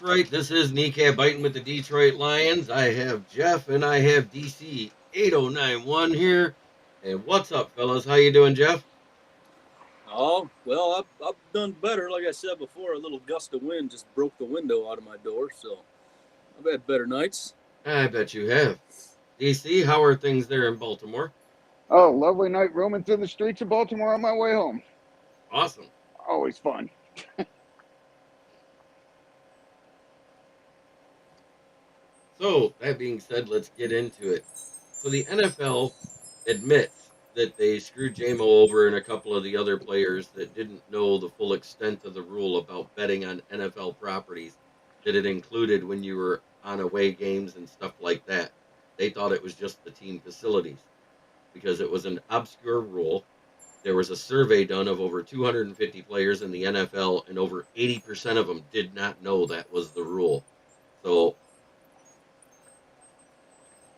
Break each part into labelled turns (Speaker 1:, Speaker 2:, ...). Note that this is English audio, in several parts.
Speaker 1: right. This is Kneecap Biting with the Detroit Lions. I have Jeff and I have DC 8091 here. And what's up, fellas? How you doing, Jeff?
Speaker 2: Oh, well, I've done better. Like I said before, a little gust of wind just broke the window out of my door, so I've had better nights.
Speaker 1: I bet you have. DC, how are things there in Baltimore?
Speaker 3: Oh, lovely night roaming through the streets of Baltimore on my way home.
Speaker 1: Awesome.
Speaker 3: Always fun.
Speaker 1: So, that being said, let's get into it. So, the NFL admits that they screwed Jamo over and a couple of the other players that didn't know the full extent of the rule about betting on NFL properties that it included when you were on away games and stuff like that. They thought it was just the team facilities because it was an obscure rule. There was a survey done of over 250 players in the NFL, and over 80% of them did not know that was the rule. So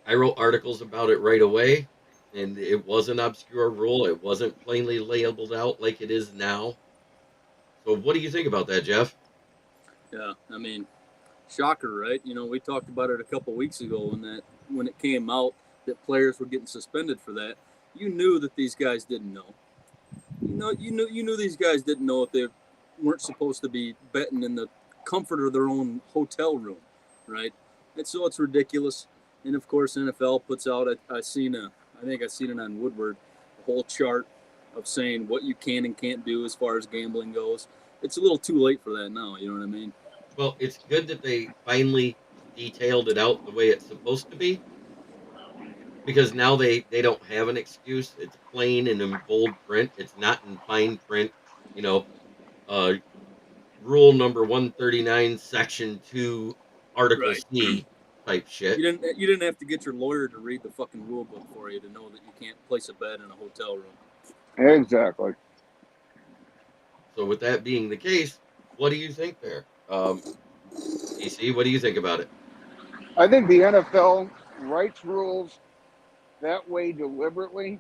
Speaker 1: I wrote articles about it right away, and it was an obscure rule. It wasn't plainly labeled out like it is now. So, what do you think about that, Jeff?
Speaker 2: Yeah, shocker, right? We talked about it a couple weeks ago when it came out that players were getting suspended for that. You knew that these guys didn't know. You knew these guys didn't know if they weren't supposed to be betting in the comfort of their own hotel room, right? And so it's ridiculous. And of course, NFL puts out. I think I seen it on Woodward, a whole chart of saying what you can and can't do as far as gambling goes. It's a little too late for that now. You know what I mean?
Speaker 1: Well, it's good that they finally detailed it out the way it's supposed to be because now they don't have an excuse. It's plain and in bold print. It's not in fine print. You know, uh, rule number 139, section 2, article
Speaker 2: Right.
Speaker 1: C type shit.
Speaker 2: You didn't have to get your lawyer to read the fucking rule book for you to know that you can't place a bet in a hotel room.
Speaker 3: Exactly.
Speaker 1: So, with that being the case, what do you think there? DC, what do you think about it?
Speaker 3: I think the NFL writes rules that way deliberately,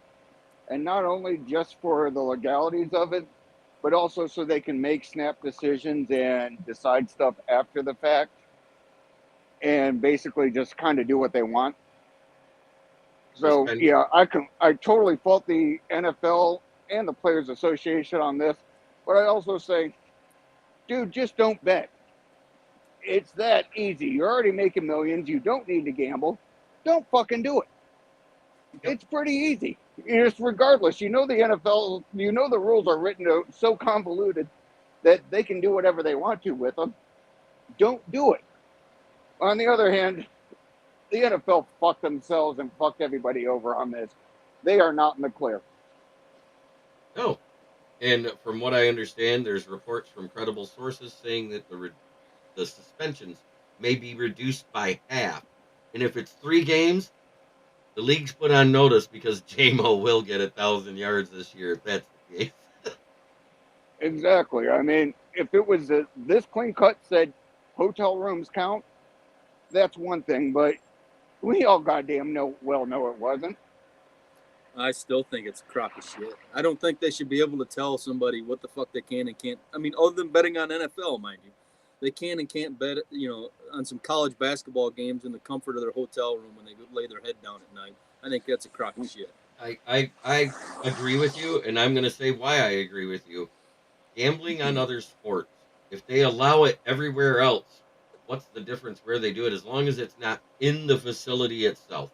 Speaker 3: and not only just for the legalities of it, but also so they can make snap decisions and decide stuff after the fact and basically just kind of do what they want. So
Speaker 1: Suspend.
Speaker 3: yeah, I totally fault the NFL and the Players Association on this, but I also say, dude, just don't bet. It's that easy. You're already making millions. You don't need to gamble. Don't fucking do it.
Speaker 1: Yep.
Speaker 3: It's pretty easy. Just regardless, you know the NFL, you know the rules are written so convoluted that they can do whatever they want to with them. Don't do it. On the other hand, the NFL fucked themselves and fucked everybody over on this. They are not in the clear.
Speaker 1: No. And from what I understand, there's reports from credible sources saying that the suspensions may be reduced by half. And if it's 3 games, the league's put on notice because JMO will get 1,000 yards this year if that's the case.
Speaker 3: Exactly. I mean, if it was this clean cut said hotel rooms count, that's one thing, but we all goddamn know it wasn't.
Speaker 2: I still think it's a crock of shit. I don't think they should be able to tell somebody what the fuck they can and can't. Other than betting on NFL, mind you, they can and can't bet, on some college basketball games in the comfort of their hotel room when they lay their head down at night. I think that's a crock of shit.
Speaker 1: I agree with you, and I'm going to say why I agree with you. Gambling on other sports, if they allow it everywhere else, what's the difference where they do it as long as it's not in the facility itself?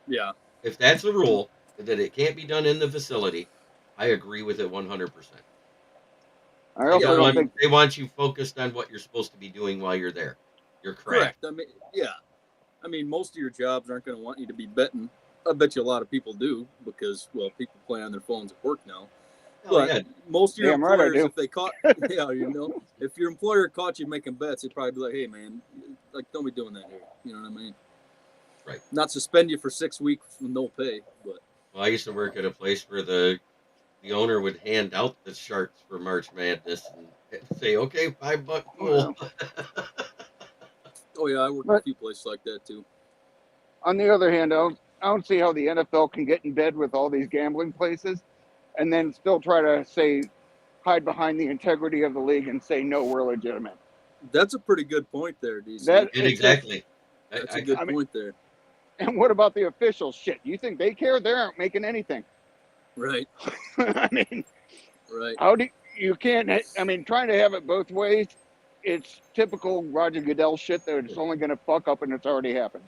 Speaker 2: Yeah.
Speaker 1: If that's a rule that it can't be done in the facility, I agree with it 100%.
Speaker 3: I also don't think
Speaker 1: They want you focused on what you're supposed to be doing while you're there. Your craft.
Speaker 2: Correct. Yeah. Most of your jobs aren't going to want you to be betting. I bet you a lot of people do because, well, people play on their phones at work now.
Speaker 1: Hell
Speaker 2: But
Speaker 1: yeah.
Speaker 2: most of your
Speaker 3: Damn right I
Speaker 2: employers,
Speaker 3: do.
Speaker 2: if they caught, if your employer caught you making bets, they'd probably be like, "Hey, man, like, don't be doing that here." You know what I mean?
Speaker 1: Right.
Speaker 2: Not suspend you for 6 weeks with no pay, but.
Speaker 1: Well, I used to work at a place where the owner would hand out the charts for March Madness and say, "Okay, $5 pool."
Speaker 2: Oh yeah, I worked at a few places like that too.
Speaker 3: On the other hand, I don't see how the NFL can get in bed with all these gambling places and then still try to say hide behind the integrity of the league and say no, we're legitimate.
Speaker 2: That's a pretty good point there, DC.
Speaker 3: That
Speaker 1: And exactly.
Speaker 2: That's a good
Speaker 3: I mean-
Speaker 2: point there.
Speaker 3: And what about the officials? Shit, you think they care? They aren't making anything.
Speaker 2: Right,
Speaker 3: I mean,
Speaker 2: right.
Speaker 3: how do you can't? I mean, trying to have it both ways. It's typical Roger Goodell shit that it's only going to fuck up and it's already happened.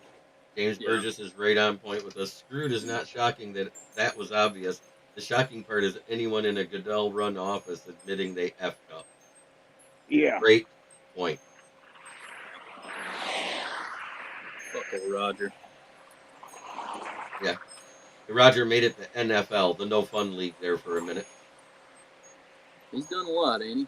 Speaker 1: James
Speaker 2: Yeah.
Speaker 1: Burgess is right on point with us. Screwed is not shocking that was obvious. The shocking part is anyone in a Goodell-run office admitting they effed up.
Speaker 3: Yeah.
Speaker 1: Great point.
Speaker 2: Fuck old Roger.
Speaker 1: Roger made it to NFL, the no fun league, there for a minute.
Speaker 2: He's done a lot, ain't he?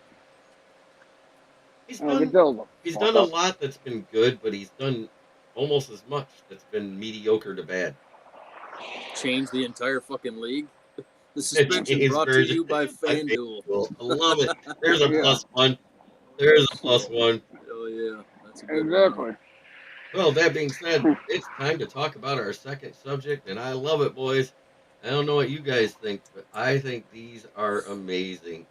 Speaker 1: He's
Speaker 3: Oh,
Speaker 1: done
Speaker 3: Goodell.
Speaker 1: he's
Speaker 3: fuck
Speaker 1: done a
Speaker 3: up.
Speaker 1: lot that's been good, but he's done almost as much that's been mediocre to bad.
Speaker 2: Changed the entire fucking league. The suspension
Speaker 1: James
Speaker 2: brought to
Speaker 1: Burgess
Speaker 2: you by
Speaker 1: by
Speaker 2: FanDuel.
Speaker 1: FanDuel. I love it. There's a
Speaker 3: Yeah.
Speaker 1: plus one. There's a plus one.
Speaker 2: Oh yeah, that's a good
Speaker 3: Exactly.
Speaker 2: one.
Speaker 1: Well, that being said, it's time to talk about our second subject, and I love it, boys. I don't know what you guys think, but I think these are amazing.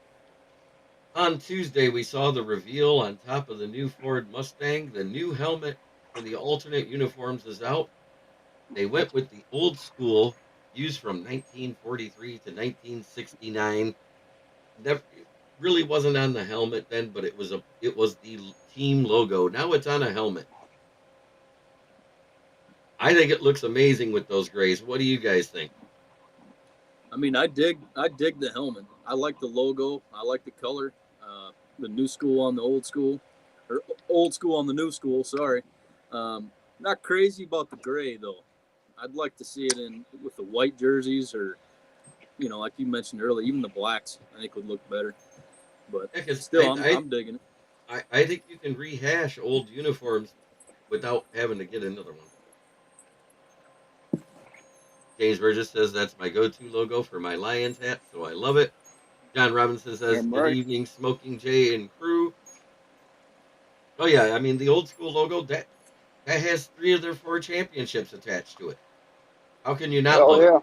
Speaker 1: On Tuesday, we saw the reveal on top of the new Ford Mustang. The new helmet for the alternate uniforms is out. They went with the old school, used from 1943 to 1969. Never, it really wasn't on the helmet then, but it was the team logo. Now it's on a helmet. I think it looks amazing with those grays. What do you guys think?
Speaker 2: I mean, I dig the helmet. I like the logo. I like the color. The new school on the old school, or old school on the new school. Sorry. Not crazy about the gray though. I'd like to see it in with the white jerseys, or like you mentioned earlier, even the blacks. I think would look better. But
Speaker 1: Yeah, 'cause
Speaker 2: still, I'm digging it.
Speaker 1: I think you can rehash old uniforms without having to get another one. James Burgess says that's my go-to logo for my Lions hat, so I love it. John Robinson says,
Speaker 3: Damn
Speaker 1: good
Speaker 3: right.
Speaker 1: evening, Smoking Jay and crew. Oh, yeah, I mean, the old school logo, that has 3 of their 4 championships attached to it. How can you not
Speaker 3: Hell
Speaker 1: love it?
Speaker 3: yeah.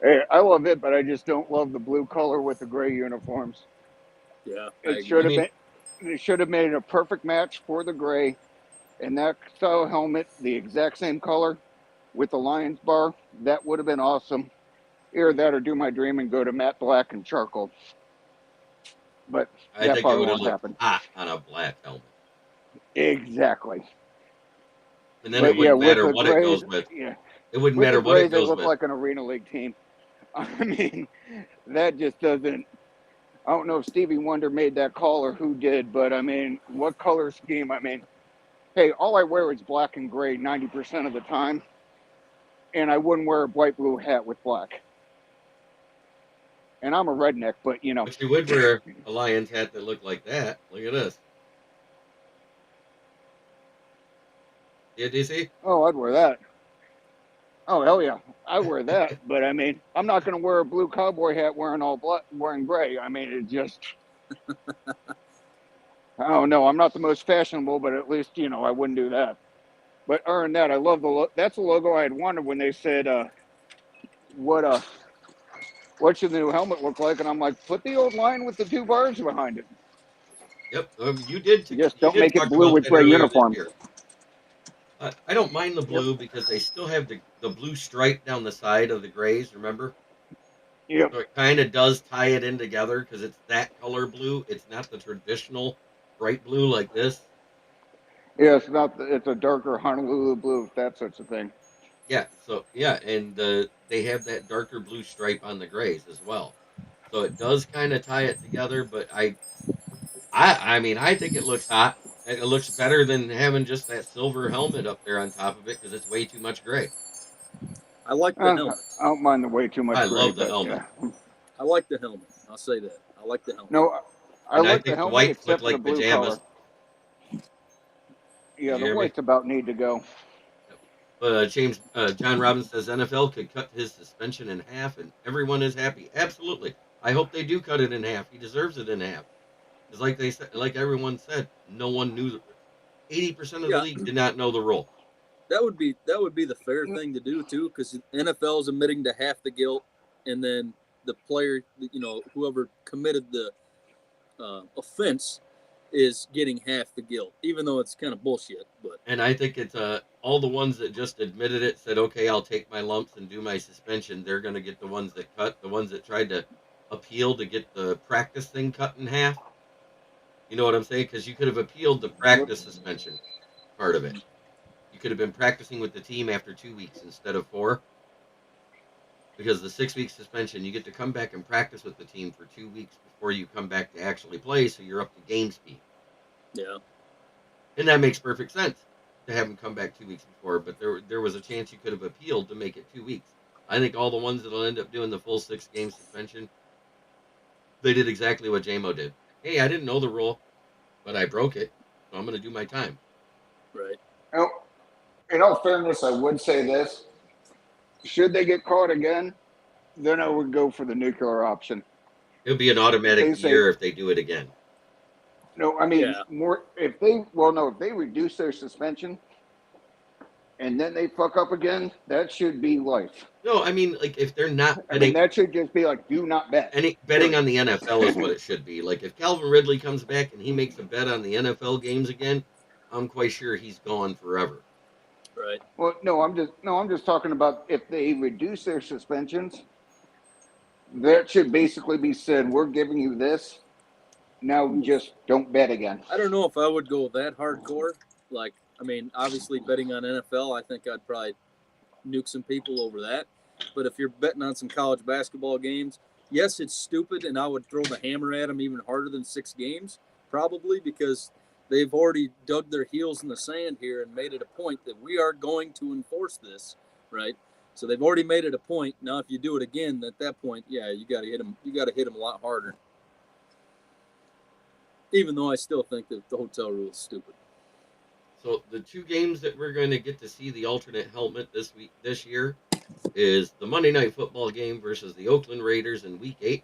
Speaker 3: Hey, I love it, but I just don't love the blue color with the gray uniforms.
Speaker 2: Yeah,
Speaker 3: It should have been. They should have made a perfect match for the gray, and that style helmet, the exact same color, with the Lions bar. That would have been awesome. Either that or do my dream and go to matte black and charcoal. But
Speaker 1: I
Speaker 3: that
Speaker 1: think it
Speaker 3: probably
Speaker 1: would have
Speaker 3: won't
Speaker 1: looked
Speaker 3: happen.
Speaker 1: hot on a black helmet.
Speaker 3: Exactly.
Speaker 1: And then
Speaker 3: But
Speaker 1: it wouldn't
Speaker 3: with
Speaker 1: matter
Speaker 3: the
Speaker 1: what it
Speaker 3: grays,
Speaker 1: goes with.
Speaker 3: yeah,
Speaker 1: It wouldn't
Speaker 3: with the
Speaker 1: matter what it
Speaker 3: grays, they
Speaker 1: goes
Speaker 3: look
Speaker 1: with.
Speaker 3: like an arena league team. I mean, that just doesn't. I don't know if Stevie Wonder made that call or who did, but I mean, what color scheme? I mean, hey, all I wear is black and gray 90% of the time, and I wouldn't wear a bright blue hat with black. And I'm a redneck, but
Speaker 1: But you would wear a Lions hat that looked like that. Look at this. Yeah, DC?
Speaker 3: oh, I'd wear that. Oh, hell yeah, I wear that. But I mean, I'm not going to wear a blue cowboy hat wearing all black, wearing gray. I mean, it just. I don't know. I'm not the most fashionable, but at least I wouldn't do that. But other than that, I love that's the logo I had wanted when they said, "What what should the new helmet look like?" And I'm like, "Put the old line with the 2 bars behind it.
Speaker 1: Yep. You did
Speaker 3: Just
Speaker 1: you
Speaker 3: don't
Speaker 1: did
Speaker 3: make it
Speaker 1: talk
Speaker 3: blue
Speaker 1: about
Speaker 3: with
Speaker 1: that
Speaker 3: gray
Speaker 1: earlier this
Speaker 3: uniforms."
Speaker 1: year. I don't mind the
Speaker 3: Yep.
Speaker 1: blue because they still have the blue stripe down the side of the grays, remember?
Speaker 3: Yep.
Speaker 1: So it kind of does tie it in together because it's that color blue. It's not the traditional bright blue like this.
Speaker 3: Yeah, it's not. It's a darker Honolulu blue. If that's such a thing.
Speaker 1: Yeah. So yeah, and they have that darker blue stripe on the grays as well. So it does kind of tie it together. But I mean, I think it looks hot. It looks better than having just that silver helmet up there on top of it because it's way too much gray.
Speaker 2: I like the helmet.
Speaker 3: I don't mind the way too much
Speaker 1: I
Speaker 3: gray,
Speaker 1: love the
Speaker 3: but
Speaker 1: helmet.
Speaker 3: yeah.
Speaker 2: I like the helmet. I'll say that. I like the helmet.
Speaker 3: No, I
Speaker 1: And I
Speaker 3: like the
Speaker 1: think the
Speaker 3: helmet
Speaker 1: whites look
Speaker 3: except for the
Speaker 1: like
Speaker 3: blue
Speaker 1: pajamas.
Speaker 3: color.
Speaker 1: Did
Speaker 3: Yeah,
Speaker 1: you
Speaker 3: the
Speaker 1: hear me?
Speaker 3: whites about need to go.
Speaker 1: But John Robbins says NFL could cut his suspension in half and everyone is happy. Absolutely. I hope they do cut it in half. He deserves it in half. Because like they said, like everyone said, no one knew. 80% of the
Speaker 2: Yeah,
Speaker 1: league did not know the rule.
Speaker 2: that would be the fair thing to do too, because NFL is admitting to half the guilt, and then the player, whoever committed the offense is getting half the guilt, even though it's kind of bullshit. But
Speaker 1: And I think it's all the ones that just admitted it, said, okay, I'll take my lumps and do my suspension. They're going to get the ones that cut. The ones that tried to appeal to get the practice thing cut in half. You know what I'm saying? Because you could have appealed the practice suspension part of it. You could have been practicing with the team after 2 weeks instead of 4. Because the 6-week suspension, you get to come back and practice with the team for 2 weeks before you come back to actually play, so you're up to game speed.
Speaker 2: yeah,
Speaker 1: And that makes perfect sense to have him come back 2 weeks before, but there was a chance you could have appealed to make it 2 weeks. I think all the ones that'll end up doing the full 6-game suspension, they did exactly what Jamo did. Hey, I didn't know the rule, but I broke it, so I'm going to do my time.
Speaker 2: right.
Speaker 3: Now, in all fairness, I would say this: should they get caught again, then I would go for the nuclear option.
Speaker 1: It'll be an automatic
Speaker 3: They say
Speaker 1: year if they do it again.
Speaker 3: no. I mean,
Speaker 2: Yeah.
Speaker 3: more if they reduce their suspension and then they fuck up again, that should be life.
Speaker 1: No, I mean, like, if they're not
Speaker 3: I mean,
Speaker 1: betting,
Speaker 3: that should just be like, do not bet.
Speaker 1: betting on the NFL is what it should be. Like, if Calvin Ridley comes back and he makes a bet on the NFL games again, I'm quite sure he's gone forever.
Speaker 2: Right.
Speaker 3: Well, I'm just talking about if they reduce their suspensions, that should basically be said, we're giving you this. Now just don't bet again.
Speaker 2: I don't know if I would go that hardcore. Like, I mean, obviously betting on NFL, I think I'd probably nuke some people over that. But if you're betting on some college basketball games, yes, it's stupid, and I would throw the hammer at them even harder than 6 games, probably, because they've already dug their heels in the sand here and made it a point that we are going to enforce this, right? So they've already made it a point. Now, if you do it again, at that point, yeah, you got to hit them. You got to hit them a lot harder. Even though I still think that the hotel rule is stupid.
Speaker 1: So the 2 games that we're going to get to see the alternate helmet this year is the Monday Night Football game versus the Oakland Raiders in Week 8,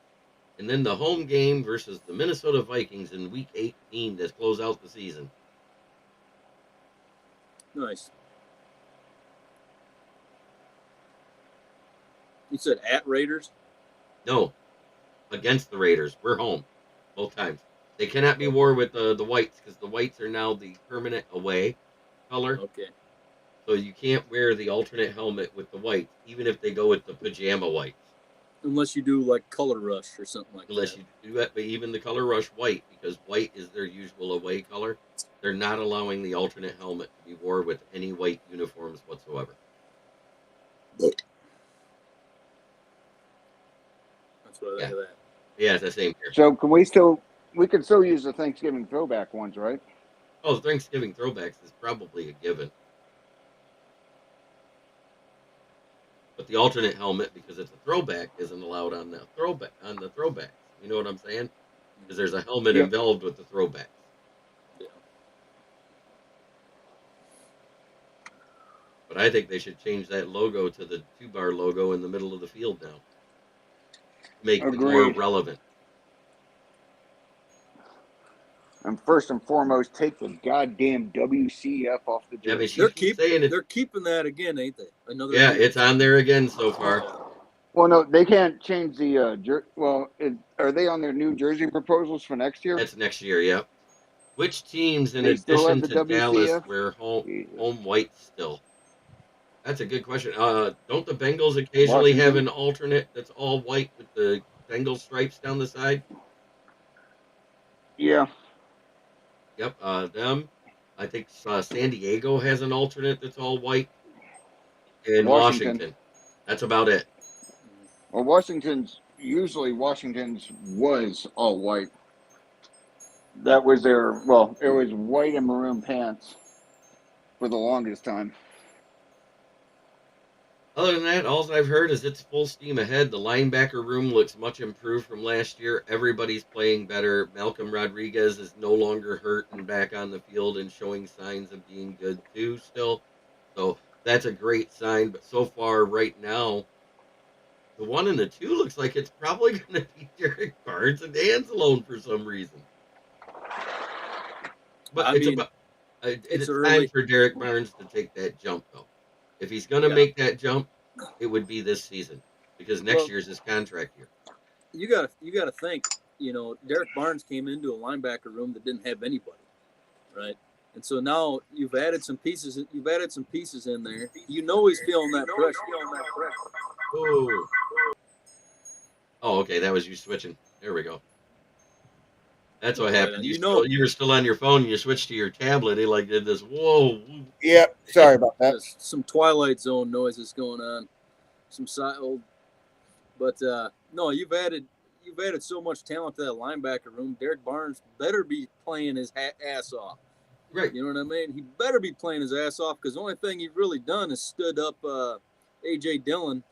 Speaker 1: and then the home game versus the Minnesota Vikings in Week 18 to close out the season.
Speaker 2: Nice. You said at Raiders?
Speaker 1: No, against the Raiders. We're home both times. They cannot be wore with the whites because the whites are now the permanent away color.
Speaker 2: Okay.
Speaker 1: So you can't wear the alternate helmet with the whites, even if they go with the pajama whites.
Speaker 2: Unless you do like Color Rush or something like
Speaker 1: Unless
Speaker 2: that.
Speaker 1: you do that, but even the color rush white, because white is their usual away color, they're not allowing the alternate helmet to be worn with any white uniforms whatsoever.
Speaker 2: That's what I think of that.
Speaker 1: Yeah, it's the same here.
Speaker 3: So we can still use the Thanksgiving throwback ones, right?
Speaker 1: Oh, Thanksgiving throwbacks is probably a given. But the alternate helmet, because it's a throwback, isn't allowed on the throwbacks. You know what I'm saying? Because there's a helmet
Speaker 3: Yep.
Speaker 1: involved with the throwbacks.
Speaker 2: Yeah.
Speaker 1: But I think they should change that logo to the 2-bar logo in the middle of the field now. Make it more
Speaker 3: Agreed.
Speaker 1: relevant.
Speaker 3: And first and foremost, take the goddamn WCF off the
Speaker 1: Yeah, I mean,
Speaker 3: jersey.
Speaker 1: she keeps saying it's...
Speaker 2: They're keeping that again, ain't they? Another
Speaker 1: Yeah,
Speaker 2: year.
Speaker 1: it's on there again so far.
Speaker 3: Well, no, they can't change the are they on their new jersey proposals for next year?
Speaker 1: That's next year, yep. Which teams, in
Speaker 3: They still
Speaker 1: addition
Speaker 3: have the
Speaker 1: to Dallas,
Speaker 3: WCF?
Speaker 1: wear
Speaker 3: Jesus.
Speaker 1: home white still? That's a good question. Don't the Bengals occasionally have
Speaker 3: Washington?
Speaker 1: an alternate that's all white with the Bengal stripes down the side?
Speaker 3: Yeah.
Speaker 1: Yep, them. I think San Diego has an alternate that's all white. And Washington. That's about it.
Speaker 3: Well, Washington's was all white. That was it was white and maroon pants for the longest time.
Speaker 1: Other than that, all I've heard is it's full steam ahead. The linebacker room looks much improved from last year. Everybody's playing better. Malcolm Rodriguez is no longer hurt and back on the field and showing signs of being good too still. So that's a great sign. But so far, right now, the 1 and the 2 looks like it's probably going to be Derek Barnes and Anzalone for some reason. But it's time for Derek Barnes to take that jump, though. If he's going to make that jump, it would be this season because next year's his contract year.
Speaker 2: You got to think Derek Barnes came into a linebacker room that didn't have anybody, right? And so now you've added some pieces. You've added some pieces in there. He's feeling that pressure.
Speaker 1: Oh. Oh, okay. That was you switching. There we go. That's what happened. You were still on your phone. And you switched to your tablet. It like did this. Whoa.
Speaker 3: Yep. Sorry about that.
Speaker 2: There's some Twilight Zone noises going on. Some side, but no, you've added so much talent to that linebacker room. Derek Barnes better be playing his ass off.
Speaker 1: Right.
Speaker 2: You know what I mean? He better be playing his ass off because the only thing he's really done is stood up A.J. Dillon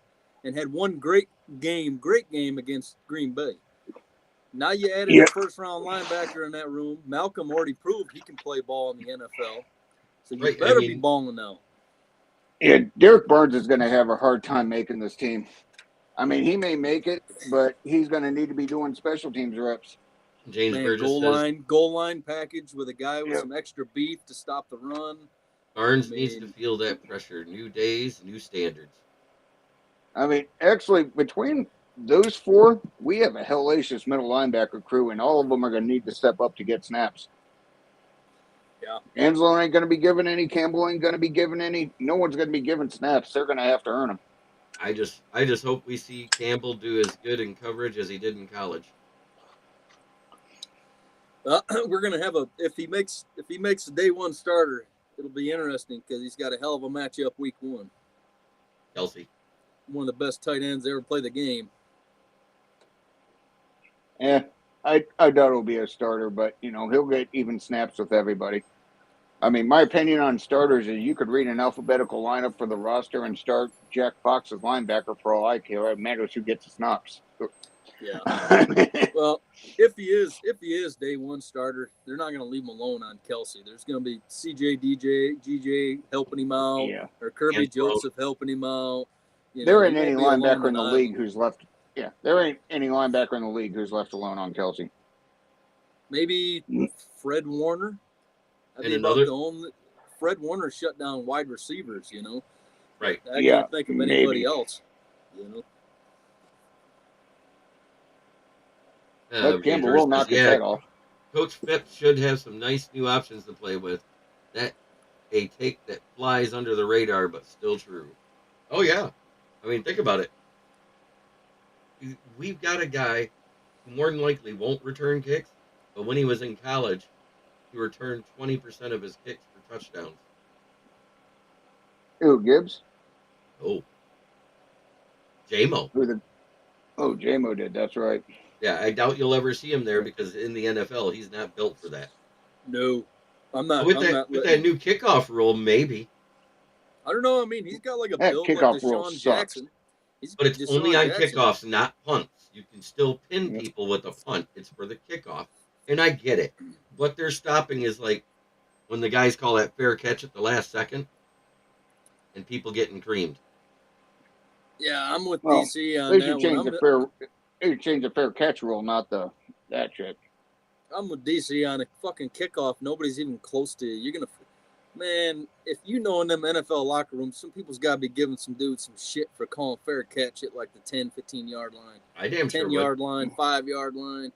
Speaker 2: and had one great game against Green Bay. Now you added a first-round linebacker in that room. Malcolm already proved he can play ball in the NFL. So you better be balling now.
Speaker 3: Yeah, Derek Barnes is going to have a hard time making this team. I mean, he may make it, but he's going to need to be doing special teams reps.
Speaker 1: James Burgess
Speaker 2: goal line package with a guy with some extra beef to stop the run.
Speaker 1: Barnes needs to feel that pressure. New days, new standards.
Speaker 3: I mean, actually, between those four, we have a hellacious middle linebacker crew, and all of them are going to need to step up to get snaps.
Speaker 2: Yeah.
Speaker 3: Anslow ain't going to be given any. Campbell ain't going to be given any. No one's going to be given snaps. They're going to have to earn them.
Speaker 1: I just hope we see Campbell do as good in coverage as he did in college.
Speaker 2: We're gonna have if he makes a day one starter, it'll be interesting because he's got a hell of a matchup week one.
Speaker 1: Kelsey,
Speaker 2: one of the best tight ends to ever play the game.
Speaker 3: Yeah, I doubt it'll be a starter, but he'll get even snaps with everybody. I mean, my opinion on starters is you could read an alphabetical lineup for the roster and start Jack Fox as linebacker for all I care. It matters who gets the snaps.
Speaker 2: Yeah. Well, if he is day one starter, they're not going to leave him alone on Kelsey. There's going to be CJ, GJ helping him out, or Kirby Joseph helping him out.
Speaker 3: There ain't any linebacker in the league who's left. Yeah, there ain't any linebacker in the league who's left alone on Kelsey.
Speaker 2: Maybe Fred Warner. Fred Warner shut down wide receivers.
Speaker 1: Right.
Speaker 2: I can't think of anybody else.
Speaker 3: But Campbell will knock his head off.
Speaker 1: Coach Phipps should have some nice new options to play with. That a take that flies under the radar, but still true. Oh yeah, I mean think about it. We've got a guy who more than likely won't return kicks, but when he was in college, he returned 20% of his kicks for touchdowns.
Speaker 3: Who, Gibbs?
Speaker 1: Oh, Jamo.
Speaker 3: Jamo did. That's right.
Speaker 1: Yeah, I doubt you'll ever see him there because in the NFL, he's not built for that.
Speaker 2: No, I'm not.
Speaker 1: With that new kickoff rule, maybe.
Speaker 2: I don't know. I mean, he's got like a build like Deshaun Jackson.
Speaker 1: But it's only on kickoffs, not punts. You can still pin people with a punt. It's for the kickoff. And I get it. What they're stopping is like when the guys call that fair catch at the last second and people getting creamed.
Speaker 2: Yeah, I'm with DC on that one.
Speaker 3: They should change the fair catch rule, not that shit.
Speaker 2: I'm with DC on a fucking kickoff. Nobody's even close to you. You're going to... Man, if in them NFL locker rooms, some people's got to be giving some dudes some shit for calling fair catch at like the 10, 15-yard line.
Speaker 1: I damn sure
Speaker 2: 10-yard line, 5-yard line.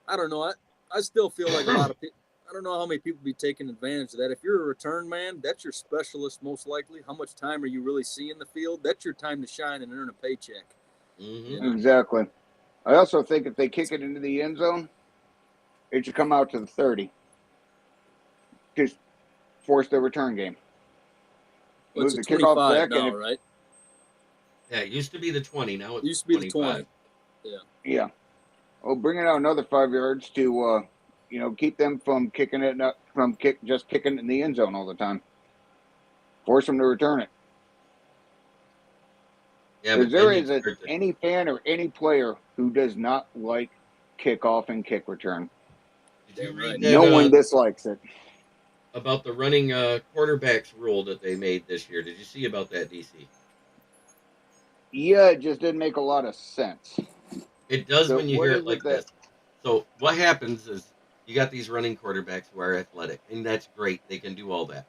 Speaker 2: I don't know. I still feel like a lot of people... I don't know how many people be taking advantage of that. If you're a return man, that's your specialist most likely. How much time are you really seeing the field? That's your time to shine and earn a paycheck.
Speaker 1: Mm-hmm.
Speaker 3: Exactly. I also think if they kick it into the end zone, it should come out to the 30. Just force the return game.
Speaker 2: Well, it's the kickoff back now, right?
Speaker 1: Yeah, it used to be the 20. Now it's
Speaker 2: used to be 25. The 20.
Speaker 3: Yeah. Well, bring it out another 5 yards to, keep them from kicking it up, just kicking it in the end zone all the time. Force them to return it. Yeah, but there isn't any fan or any player who does not like kickoff and kick return.
Speaker 1: Did you read
Speaker 3: that, no one dislikes it.
Speaker 1: About the running quarterbacks rule that they made this year. Did you see about that, DC?
Speaker 3: Yeah, it just didn't make a lot of sense.
Speaker 1: It does when you hear it like this. So what happens is you got these running quarterbacks who are athletic, and that's great. They can do all that.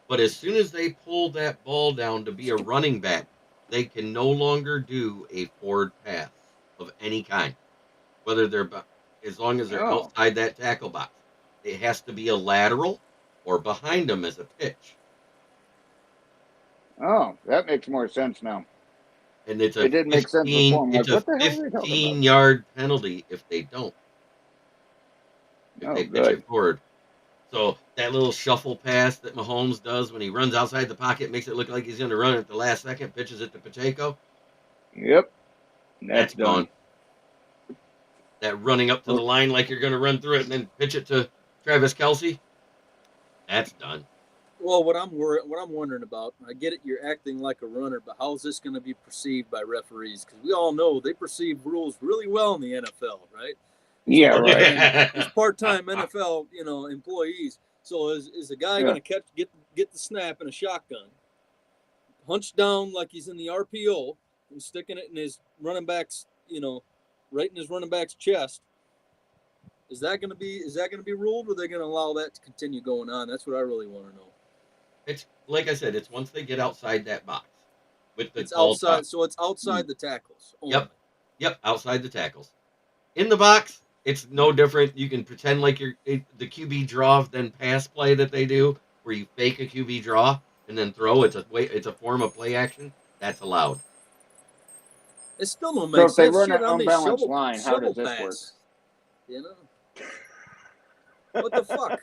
Speaker 1: But as soon as they pull that ball down to be a running back, they can no longer do a forward pass of any kind. Whether they're as long as they're
Speaker 3: Oh.
Speaker 1: outside that tackle box. It has to be a lateral or behind them as a pitch.
Speaker 3: Oh, that makes more sense now.
Speaker 1: And it's
Speaker 3: It didn't make sense before. I'm like,
Speaker 1: a
Speaker 3: what the hell are they talking about?
Speaker 1: 15-yard penalty if they don't. If
Speaker 3: Oh,
Speaker 1: they pitch
Speaker 3: good.
Speaker 1: it forward. So that little shuffle pass that Mahomes does when he runs outside the pocket, makes it look like he's going to run at the last second, pitches it to Pacheco.
Speaker 3: Yep.
Speaker 1: That's
Speaker 3: done.
Speaker 1: gone. That running up to the line like you're going to run through it and then pitch it to Travis Kelce. That's done.
Speaker 2: Well, what I'm wondering about, I get it, you're acting like a runner, but how is this going to be perceived by referees? Because we all know they perceive rules really well in the NFL, right?
Speaker 3: Yeah, right.
Speaker 2: These part-time NFL, employees. So is the guy going to get the snap in a shotgun, hunch down like he's in the RPO, and sticking it in his running back's, right in his running back's chest? Is that going to be ruled, or are they going to allow that to continue going on? That's what I really want to know.
Speaker 1: It's like I said, it's once they get outside that box with the
Speaker 2: It's outside, so it's outside the tackles. Only.
Speaker 1: Yep, outside the tackles. In the box, it's no different. You can pretend like you're the QB draw then pass play that they do, where you fake a QB draw and then throw. It's a form of play action that's allowed.
Speaker 2: It still don't
Speaker 3: So
Speaker 2: make
Speaker 3: if they
Speaker 2: sense.
Speaker 3: run
Speaker 2: Shit,
Speaker 3: an
Speaker 2: I mean,
Speaker 3: unbalanced line, how does this
Speaker 2: pass.
Speaker 3: work?
Speaker 2: You know. What the fuck?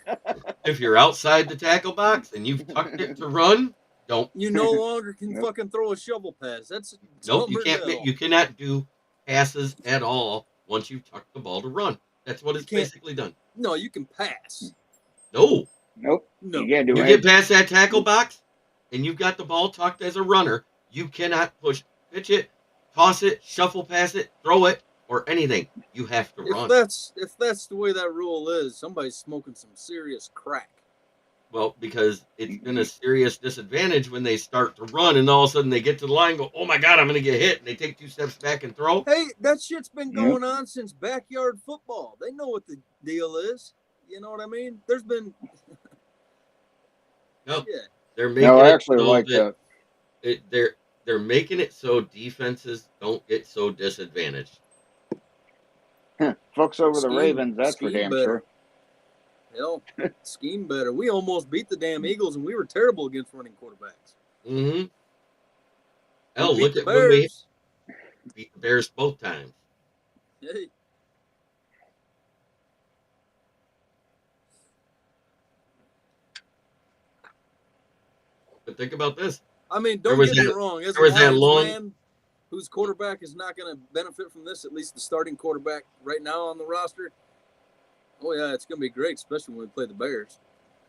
Speaker 1: If you're outside the tackle box and you've tucked it to run, don't.
Speaker 2: You no longer can fucking throw a shovel pass. That's
Speaker 1: nope. You can't. You cannot do passes at all once you've tucked the ball to run. That's what it's basically done.
Speaker 2: No, you can pass.
Speaker 1: No.
Speaker 3: Nope.
Speaker 2: No.
Speaker 3: You can't do
Speaker 1: You
Speaker 3: anything.
Speaker 1: get past that tackle box, and you've got the ball tucked as a runner. You cannot pitch it, toss it, shuffle pass it, throw it, or anything. You have to run.
Speaker 2: If that's the way that rule is, somebody's smoking some serious crack.
Speaker 1: Well, because it's been a serious disadvantage when they start to run, and all of a sudden they get to the line, and go, "Oh my God, I'm going to get hit!" And they take 2 steps back and throw.
Speaker 2: Hey, that shit's been going on since backyard football. They know what the deal is. You know what I mean? There's been.
Speaker 1: No,
Speaker 2: yeah.
Speaker 1: They're making
Speaker 3: I
Speaker 1: it
Speaker 3: actually
Speaker 1: so
Speaker 3: like
Speaker 1: that. They're making it so defenses don't get so disadvantaged.
Speaker 3: Fucks over the Ravens, that's for damn sure.
Speaker 2: Hell, scheme better. We almost beat the damn Eagles, and we were terrible against running quarterbacks.
Speaker 1: Mm-hmm. Hell, look at
Speaker 2: when we
Speaker 1: beat the Bears both times.
Speaker 2: Hey.
Speaker 1: But think about this.
Speaker 2: I mean, don't get me wrong. As a Lions fan whose quarterback is not going to benefit from this, at least the starting quarterback right now on the roster. Oh yeah, it's going to be great, especially when we play the Bears.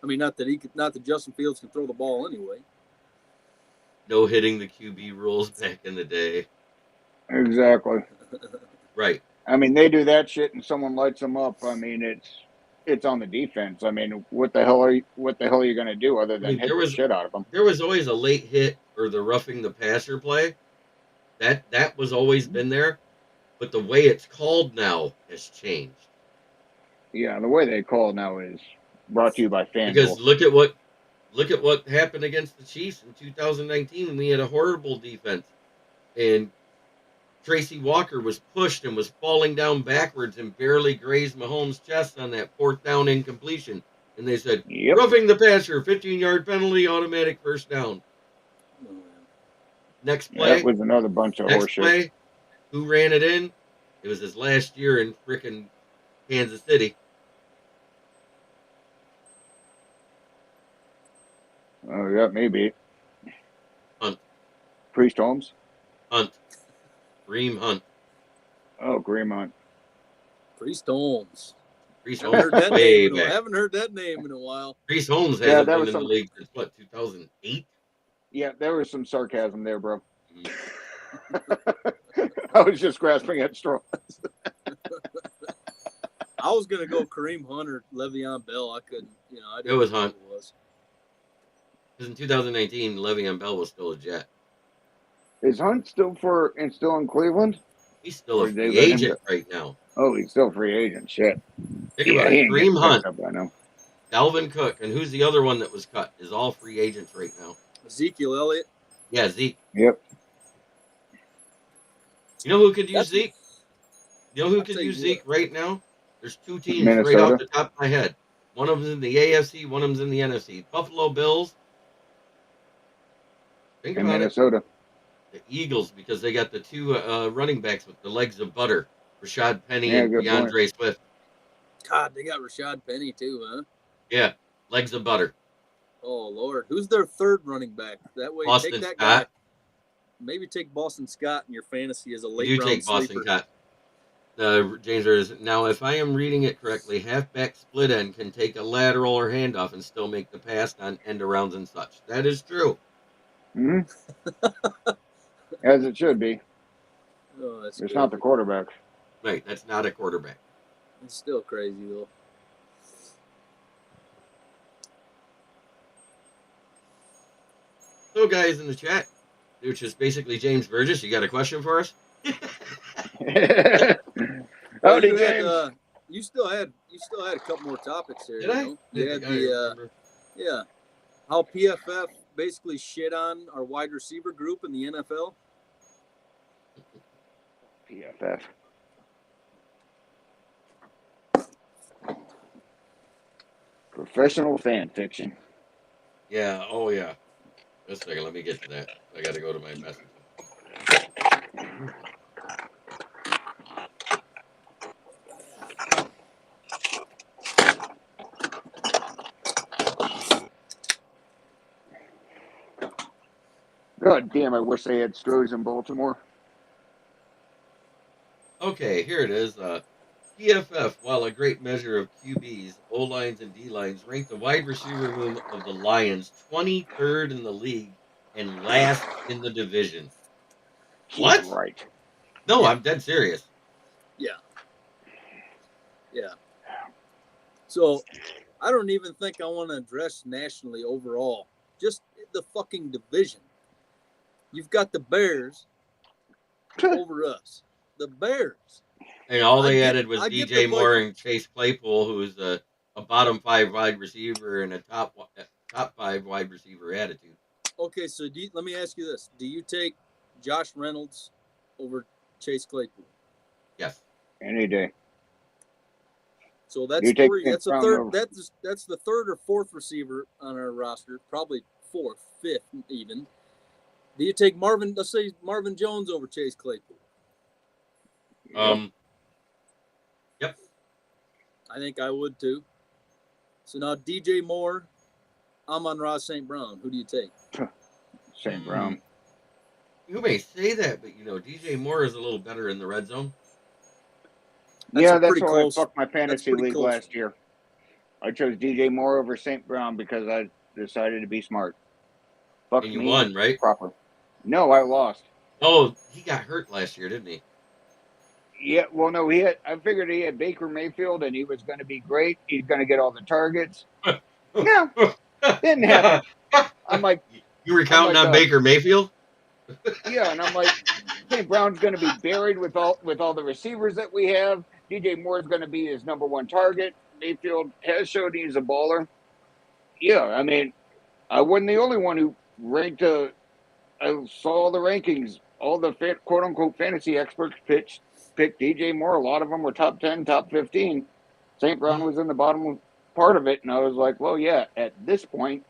Speaker 2: I mean, not that Justin Fields can throw the ball anyway.
Speaker 1: No hitting the QB rules back in the day.
Speaker 3: Exactly.
Speaker 1: Right.
Speaker 3: I mean, they do that shit, and someone lights them up. I mean, it's on the defense. I mean, what the hell are you going to do other than hit the shit out of them?
Speaker 1: There was always a late hit or the roughing the passer play. That was always been there, but the way it's called now has changed.
Speaker 3: Yeah, the way they call now is brought to you by FanDuel.
Speaker 1: Because look at what happened against the Chiefs in 2019 when we had a horrible defense, and Tracy Walker was pushed and was falling down backwards and barely grazed Mahomes' chest on that 4th down incompletion. And they said, roughing the passer, 15-yard penalty, automatic first down. Next play.
Speaker 3: That was another bunch of horseshit.
Speaker 1: Play, who ran it in? It was his last year in frickin' Kansas City.
Speaker 3: Oh, yeah, maybe.
Speaker 1: Hunt.
Speaker 3: Priest Holmes?
Speaker 1: Hunt. Reem Hunt.
Speaker 3: Oh, Green Hunt.
Speaker 2: Priest Holmes.
Speaker 1: Priest Holmes. I
Speaker 2: haven't heard that name in a while.
Speaker 1: Priest Holmes hasn't been in the league since, 2008?
Speaker 3: Yeah, there was some sarcasm there, bro. I was just grasping at straws.
Speaker 2: I was going to go Kareem Hunt or Le'Veon Bell. I couldn't, I didn't
Speaker 1: know
Speaker 2: Hunt.
Speaker 1: Hunt. Because in 2019, Le'Veon Bell was still a Jet.
Speaker 3: Is Hunt still in Cleveland?
Speaker 1: He's still a free agent right now.
Speaker 3: Oh, he's still free agent. Shit.
Speaker 1: Think about it. Kareem Hunt, Dalvin Cook, and who's the other one that was cut? Is all free agents right now.
Speaker 2: Ezekiel Elliott.
Speaker 1: Yeah, Zeke.
Speaker 3: Yep.
Speaker 1: You know who could use Zeke? You know who could use Zeke right now? There's two teams right off
Speaker 3: Minnesota
Speaker 1: the top of my head. One of them's in the AFC, one of them's in the NFC. Buffalo Bills. Think
Speaker 3: and
Speaker 1: about it.
Speaker 3: Minnesota.
Speaker 1: The Eagles, because they got the two running backs with the legs of butter. Rashad Penny
Speaker 3: Yeah,
Speaker 1: and
Speaker 3: good point.
Speaker 1: DeAndre Swift.
Speaker 2: God, they got Rashad Penny too, huh?
Speaker 1: Yeah, legs of butter.
Speaker 2: Oh Lord, who's their third running back? That way,
Speaker 1: Boston
Speaker 2: take that
Speaker 1: Scott.
Speaker 2: guy. Maybe take Boston Scott in your fantasy as a late
Speaker 1: You do
Speaker 2: round
Speaker 1: take Boston
Speaker 2: sleeper.
Speaker 1: Scott. James is now, if I am reading it correctly, halfback split end can take a lateral or handoff and still make the pass on end arounds and such. That is true.
Speaker 3: Hmm As it should be.
Speaker 2: Oh, that's
Speaker 3: It's
Speaker 2: crazy.
Speaker 3: not the quarterback.
Speaker 1: Right, that's not a quarterback.
Speaker 2: It's still crazy though.
Speaker 1: So, guys in the chat, which is basically James Burgess, you got a question for us?
Speaker 2: Well,
Speaker 3: Howdy,
Speaker 2: you had
Speaker 3: James.
Speaker 2: you still had a couple more topics here.
Speaker 1: Did I?
Speaker 2: You had the yeah, how PFF basically shit on our wide receiver group in the NFL.
Speaker 3: PFF. Professional fan fiction.
Speaker 1: Yeah, oh yeah. Just a second, let me get to that. I got to go to my message.
Speaker 3: God damn, I wish they had Strohs in Baltimore.
Speaker 1: Okay, here it is. PFF, while a great measure of QBs, O lines, and D lines, ranked the wide receiver room of the Lions 23rd in the league and last in the division.
Speaker 3: He's
Speaker 1: What?
Speaker 3: right.
Speaker 1: No,
Speaker 2: Yeah.
Speaker 1: I'm dead serious.
Speaker 2: Yeah. So I don't even think I want to address nationally overall. Just the fucking division. You've got the Bears over us. The Bears.
Speaker 1: And all they
Speaker 2: I
Speaker 1: added was
Speaker 2: get
Speaker 1: DJ
Speaker 2: the
Speaker 1: Moore and
Speaker 2: Vikings.
Speaker 1: Chase Claypool, who's a bottom 5 wide receiver and a top 5 wide receiver attitude.
Speaker 2: Okay, so let me ask you this: do you take Josh Reynolds over Chase Claypool?
Speaker 1: Yes.
Speaker 3: Any day.
Speaker 2: So that's
Speaker 3: You take
Speaker 2: three. That's a
Speaker 3: Brown
Speaker 2: third.
Speaker 3: over.
Speaker 2: That's the third or fourth receiver on our roster. Probably fourth, fifth, even. Do you take Marvin? Let's say Marvin Jones over Chase Claypool.
Speaker 1: Yep.
Speaker 2: I think I would too. So now DJ Moore, Amon-Ra St. Brown. Who do you take?
Speaker 3: St. Brown.
Speaker 1: You may say that, but DJ Moore is a little better in the red zone.
Speaker 2: That's
Speaker 3: Yeah,
Speaker 2: a
Speaker 3: that's
Speaker 2: pretty
Speaker 3: how
Speaker 2: close-
Speaker 3: I fucked my fantasy
Speaker 2: pretty
Speaker 3: league
Speaker 2: close.
Speaker 3: last year. I chose DJ Moore over St. Brown because I decided to be smart. Fucked
Speaker 1: And you
Speaker 3: me
Speaker 1: won, right?
Speaker 3: proper. No, I lost.
Speaker 1: Oh, he got hurt last year, didn't he?
Speaker 3: Yeah, well, no, I figured he had Baker Mayfield and he was going to be great. He's going to get all the targets. No, didn't happen. I'm like,
Speaker 1: you were counting on Baker Mayfield?
Speaker 3: Yeah, and I'm like, St. Brown's going to be buried with all the receivers that we have. DJ Moore's going to be his number one target. Mayfield has showed he's a baller. Yeah, I mean, I wasn't the only one who ranked. I saw all the rankings. All the quote unquote fantasy experts picked DJ Moore. A lot of them were top 10, top 15. St. Brown was in the bottom part of it, and I was like, well, yeah, at this point,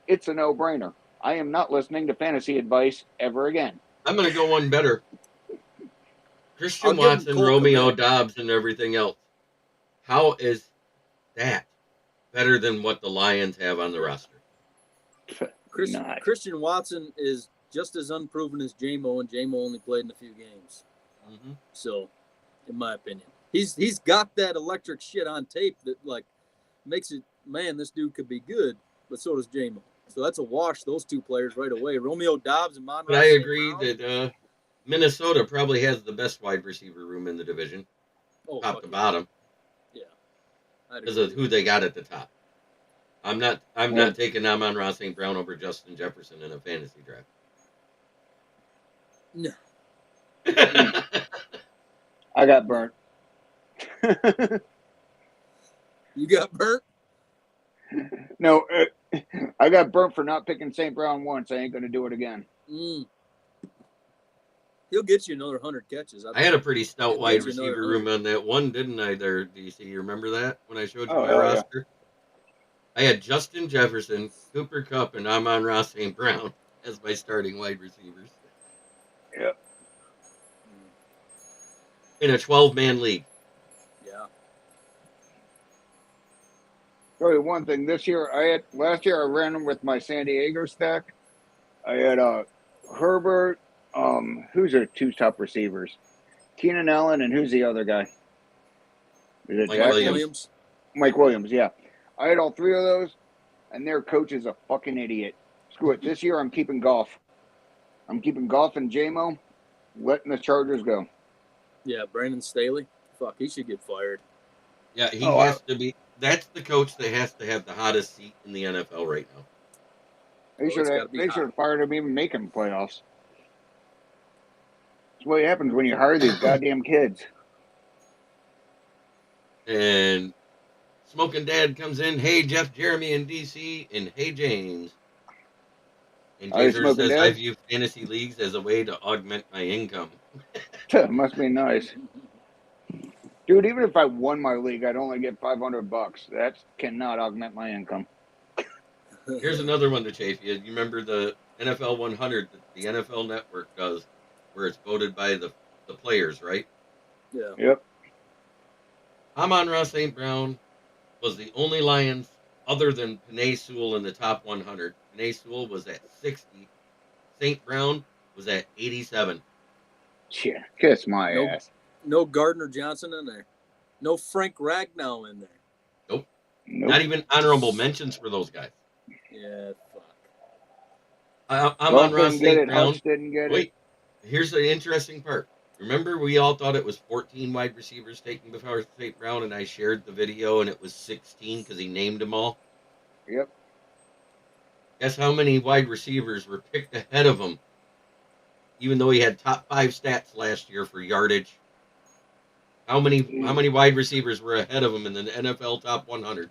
Speaker 3: it's a no brainer. I am not listening to fantasy advice ever again.
Speaker 1: I'm going to go one better. Christian
Speaker 2: I'll give him
Speaker 1: Watson,
Speaker 2: Cole
Speaker 1: Romeo
Speaker 2: Kmet.
Speaker 1: Dobbs, and everything else. How is that better than what the Lions have on the roster?
Speaker 2: Christian Watson is just as unproven as Jamo, and Jamo only played in a few games.
Speaker 1: Mm-hmm.
Speaker 2: So, in my opinion, he's got that electric shit on tape that like makes it. Man, this dude could be good, but so does Jamo. So that's a wash. Those two players right away. Romeo Dobbs and Amon-Ra
Speaker 1: But I
Speaker 2: St.
Speaker 1: agree
Speaker 2: Brown.
Speaker 1: that Minnesota probably has the best wide receiver room in the division, top to bottom.
Speaker 2: Yeah,
Speaker 1: because of who they got at the top. I'm not taking Amon-Ra St. Brown over Justin Jefferson in a fantasy draft.
Speaker 2: No.
Speaker 3: I got burnt.
Speaker 2: You got burnt?
Speaker 3: No, I got burnt for not picking St. Brown once. I ain't going to do it again.
Speaker 2: He'll get you another 100 catches.
Speaker 1: I had a pretty stout
Speaker 2: He'll
Speaker 1: wide
Speaker 2: get you another
Speaker 1: receiver
Speaker 2: 100.
Speaker 1: room on that one, didn't I? There, DC. You remember that when I showed you
Speaker 3: Oh,
Speaker 1: my
Speaker 3: hell yeah.
Speaker 1: roster? I had Justin Jefferson, Cooper Kupp, and Amon-Ra St. Brown as my starting wide receivers
Speaker 3: Yep.
Speaker 1: in a 12-man league.
Speaker 2: Yeah.
Speaker 3: Tell you one thing. Last year I ran them with my San Diego stack. I had Herbert. Who's their two top receivers? Keenan Allen, and who's the other guy? Is it
Speaker 1: Mike
Speaker 3: Jackson?
Speaker 2: Williams.
Speaker 3: Mike Williams. Yeah, I had all three of those, and their coach is a fucking idiot. Screw it. This year I'm keeping Goff. I'm keeping Goff and Jamo, letting the Chargers go.
Speaker 2: Yeah, Brandon Staley. Fuck, he should get fired.
Speaker 1: Yeah, he has to be. That's the coach that has to have the hottest seat in the NFL right now.
Speaker 3: They should have fired him even making playoffs. That's what happens when you hire these goddamn kids.
Speaker 1: And Smoking Dad comes in. Hey, Jeff, Jeremy, and DC, and hey, James. And
Speaker 3: Are you
Speaker 1: Jaser
Speaker 3: Smoking
Speaker 1: says,
Speaker 3: Dad?
Speaker 1: I view fantasy leagues as a way to augment my income.
Speaker 3: Must be nice. Dude, even if I won my league, I'd only get $500. That cannot augment my income.
Speaker 1: Here's another one to chafe you. You remember the NFL 100 that the NFL Network does, where it's voted by the players, right?
Speaker 2: Yeah.
Speaker 3: Yep.
Speaker 1: Amon-Ra St. Brown was the only Lions other than Penei Sewell in the top 100. Penei Sewell was at 60. St. Brown was at 87.
Speaker 3: Shit, kiss my ass.
Speaker 2: No Gardner Johnson in there. No Frank Ragnow in there.
Speaker 1: Nope.
Speaker 3: Nope.
Speaker 1: Not even honorable mentions for those guys.
Speaker 2: Yeah, fuck.
Speaker 1: Amon-Ra
Speaker 3: Didn't get
Speaker 1: St.
Speaker 3: it.
Speaker 1: Brown.
Speaker 3: Hutch didn't get it.
Speaker 1: Wait, here's the interesting part. Remember, we all thought it was 14 wide receivers taken before St. Brown, and I shared the video, and it was 16 because he named them all.
Speaker 3: Yep.
Speaker 1: Guess how many wide receivers were picked ahead of him, even though he had top 5 stats last year for yardage? How many wide receivers were ahead of him in the NFL top 100?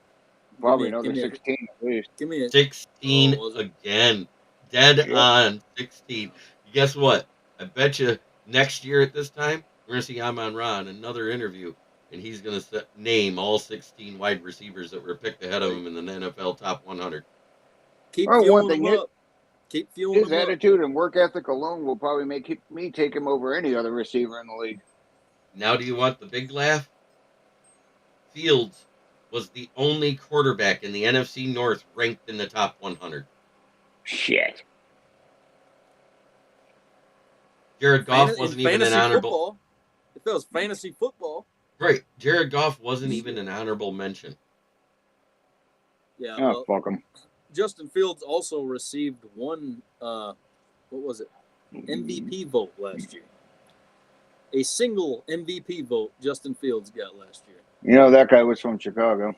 Speaker 3: Probably another 16 at least.
Speaker 2: Give me
Speaker 1: 16 again. Dead on 16. Guess what? I bet you next year at this time, we're going to see Amon-Ra in another interview, and he's going to name all 16 wide receivers that were picked ahead of him in the NFL top 100.
Speaker 2: Keep fueling him up. Keep fueling him up.
Speaker 3: His attitude and work ethic alone will probably make me take him over any other receiver in the league.
Speaker 1: Now, do you want the big laugh? Fields was the only quarterback in the NFC North ranked in the top 100.
Speaker 3: Shit.
Speaker 1: Jared Goff wasn't even an honorable.
Speaker 2: Football, if it was fantasy football.
Speaker 1: Right. Jared Goff wasn't even an honorable mention.
Speaker 2: Yeah.
Speaker 3: Oh, fuck him.
Speaker 2: Justin Fields also received one, what was it? MVP vote last year. A single MVP vote Justin Fields got last year.
Speaker 3: You know, that guy was from Chicago.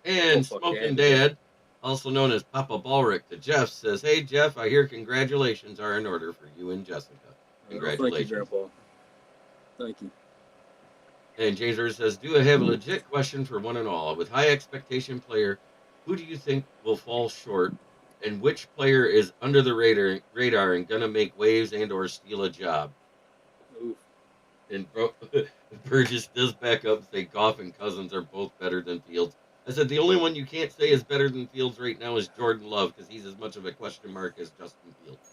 Speaker 1: And Smoking Dad, also known as Papa Ballrick to Jeff, says, hey, Jeff, I hear congratulations are in order for you and Jessica. Congratulations.
Speaker 2: Thank you, Grandpa. Thank you.
Speaker 1: And Jaser says, do I have a legit question for one and all? With high expectation player, who do you think will fall short? And which player is under the radar and going to make waves and or steal a job?
Speaker 2: Ooh.
Speaker 1: And Burgess does back up and say Goff and Cousins are both better than Fields. I said the only one you can't say is better than Fields right now is Jordan Love because he's as much of a question mark as Justin Fields.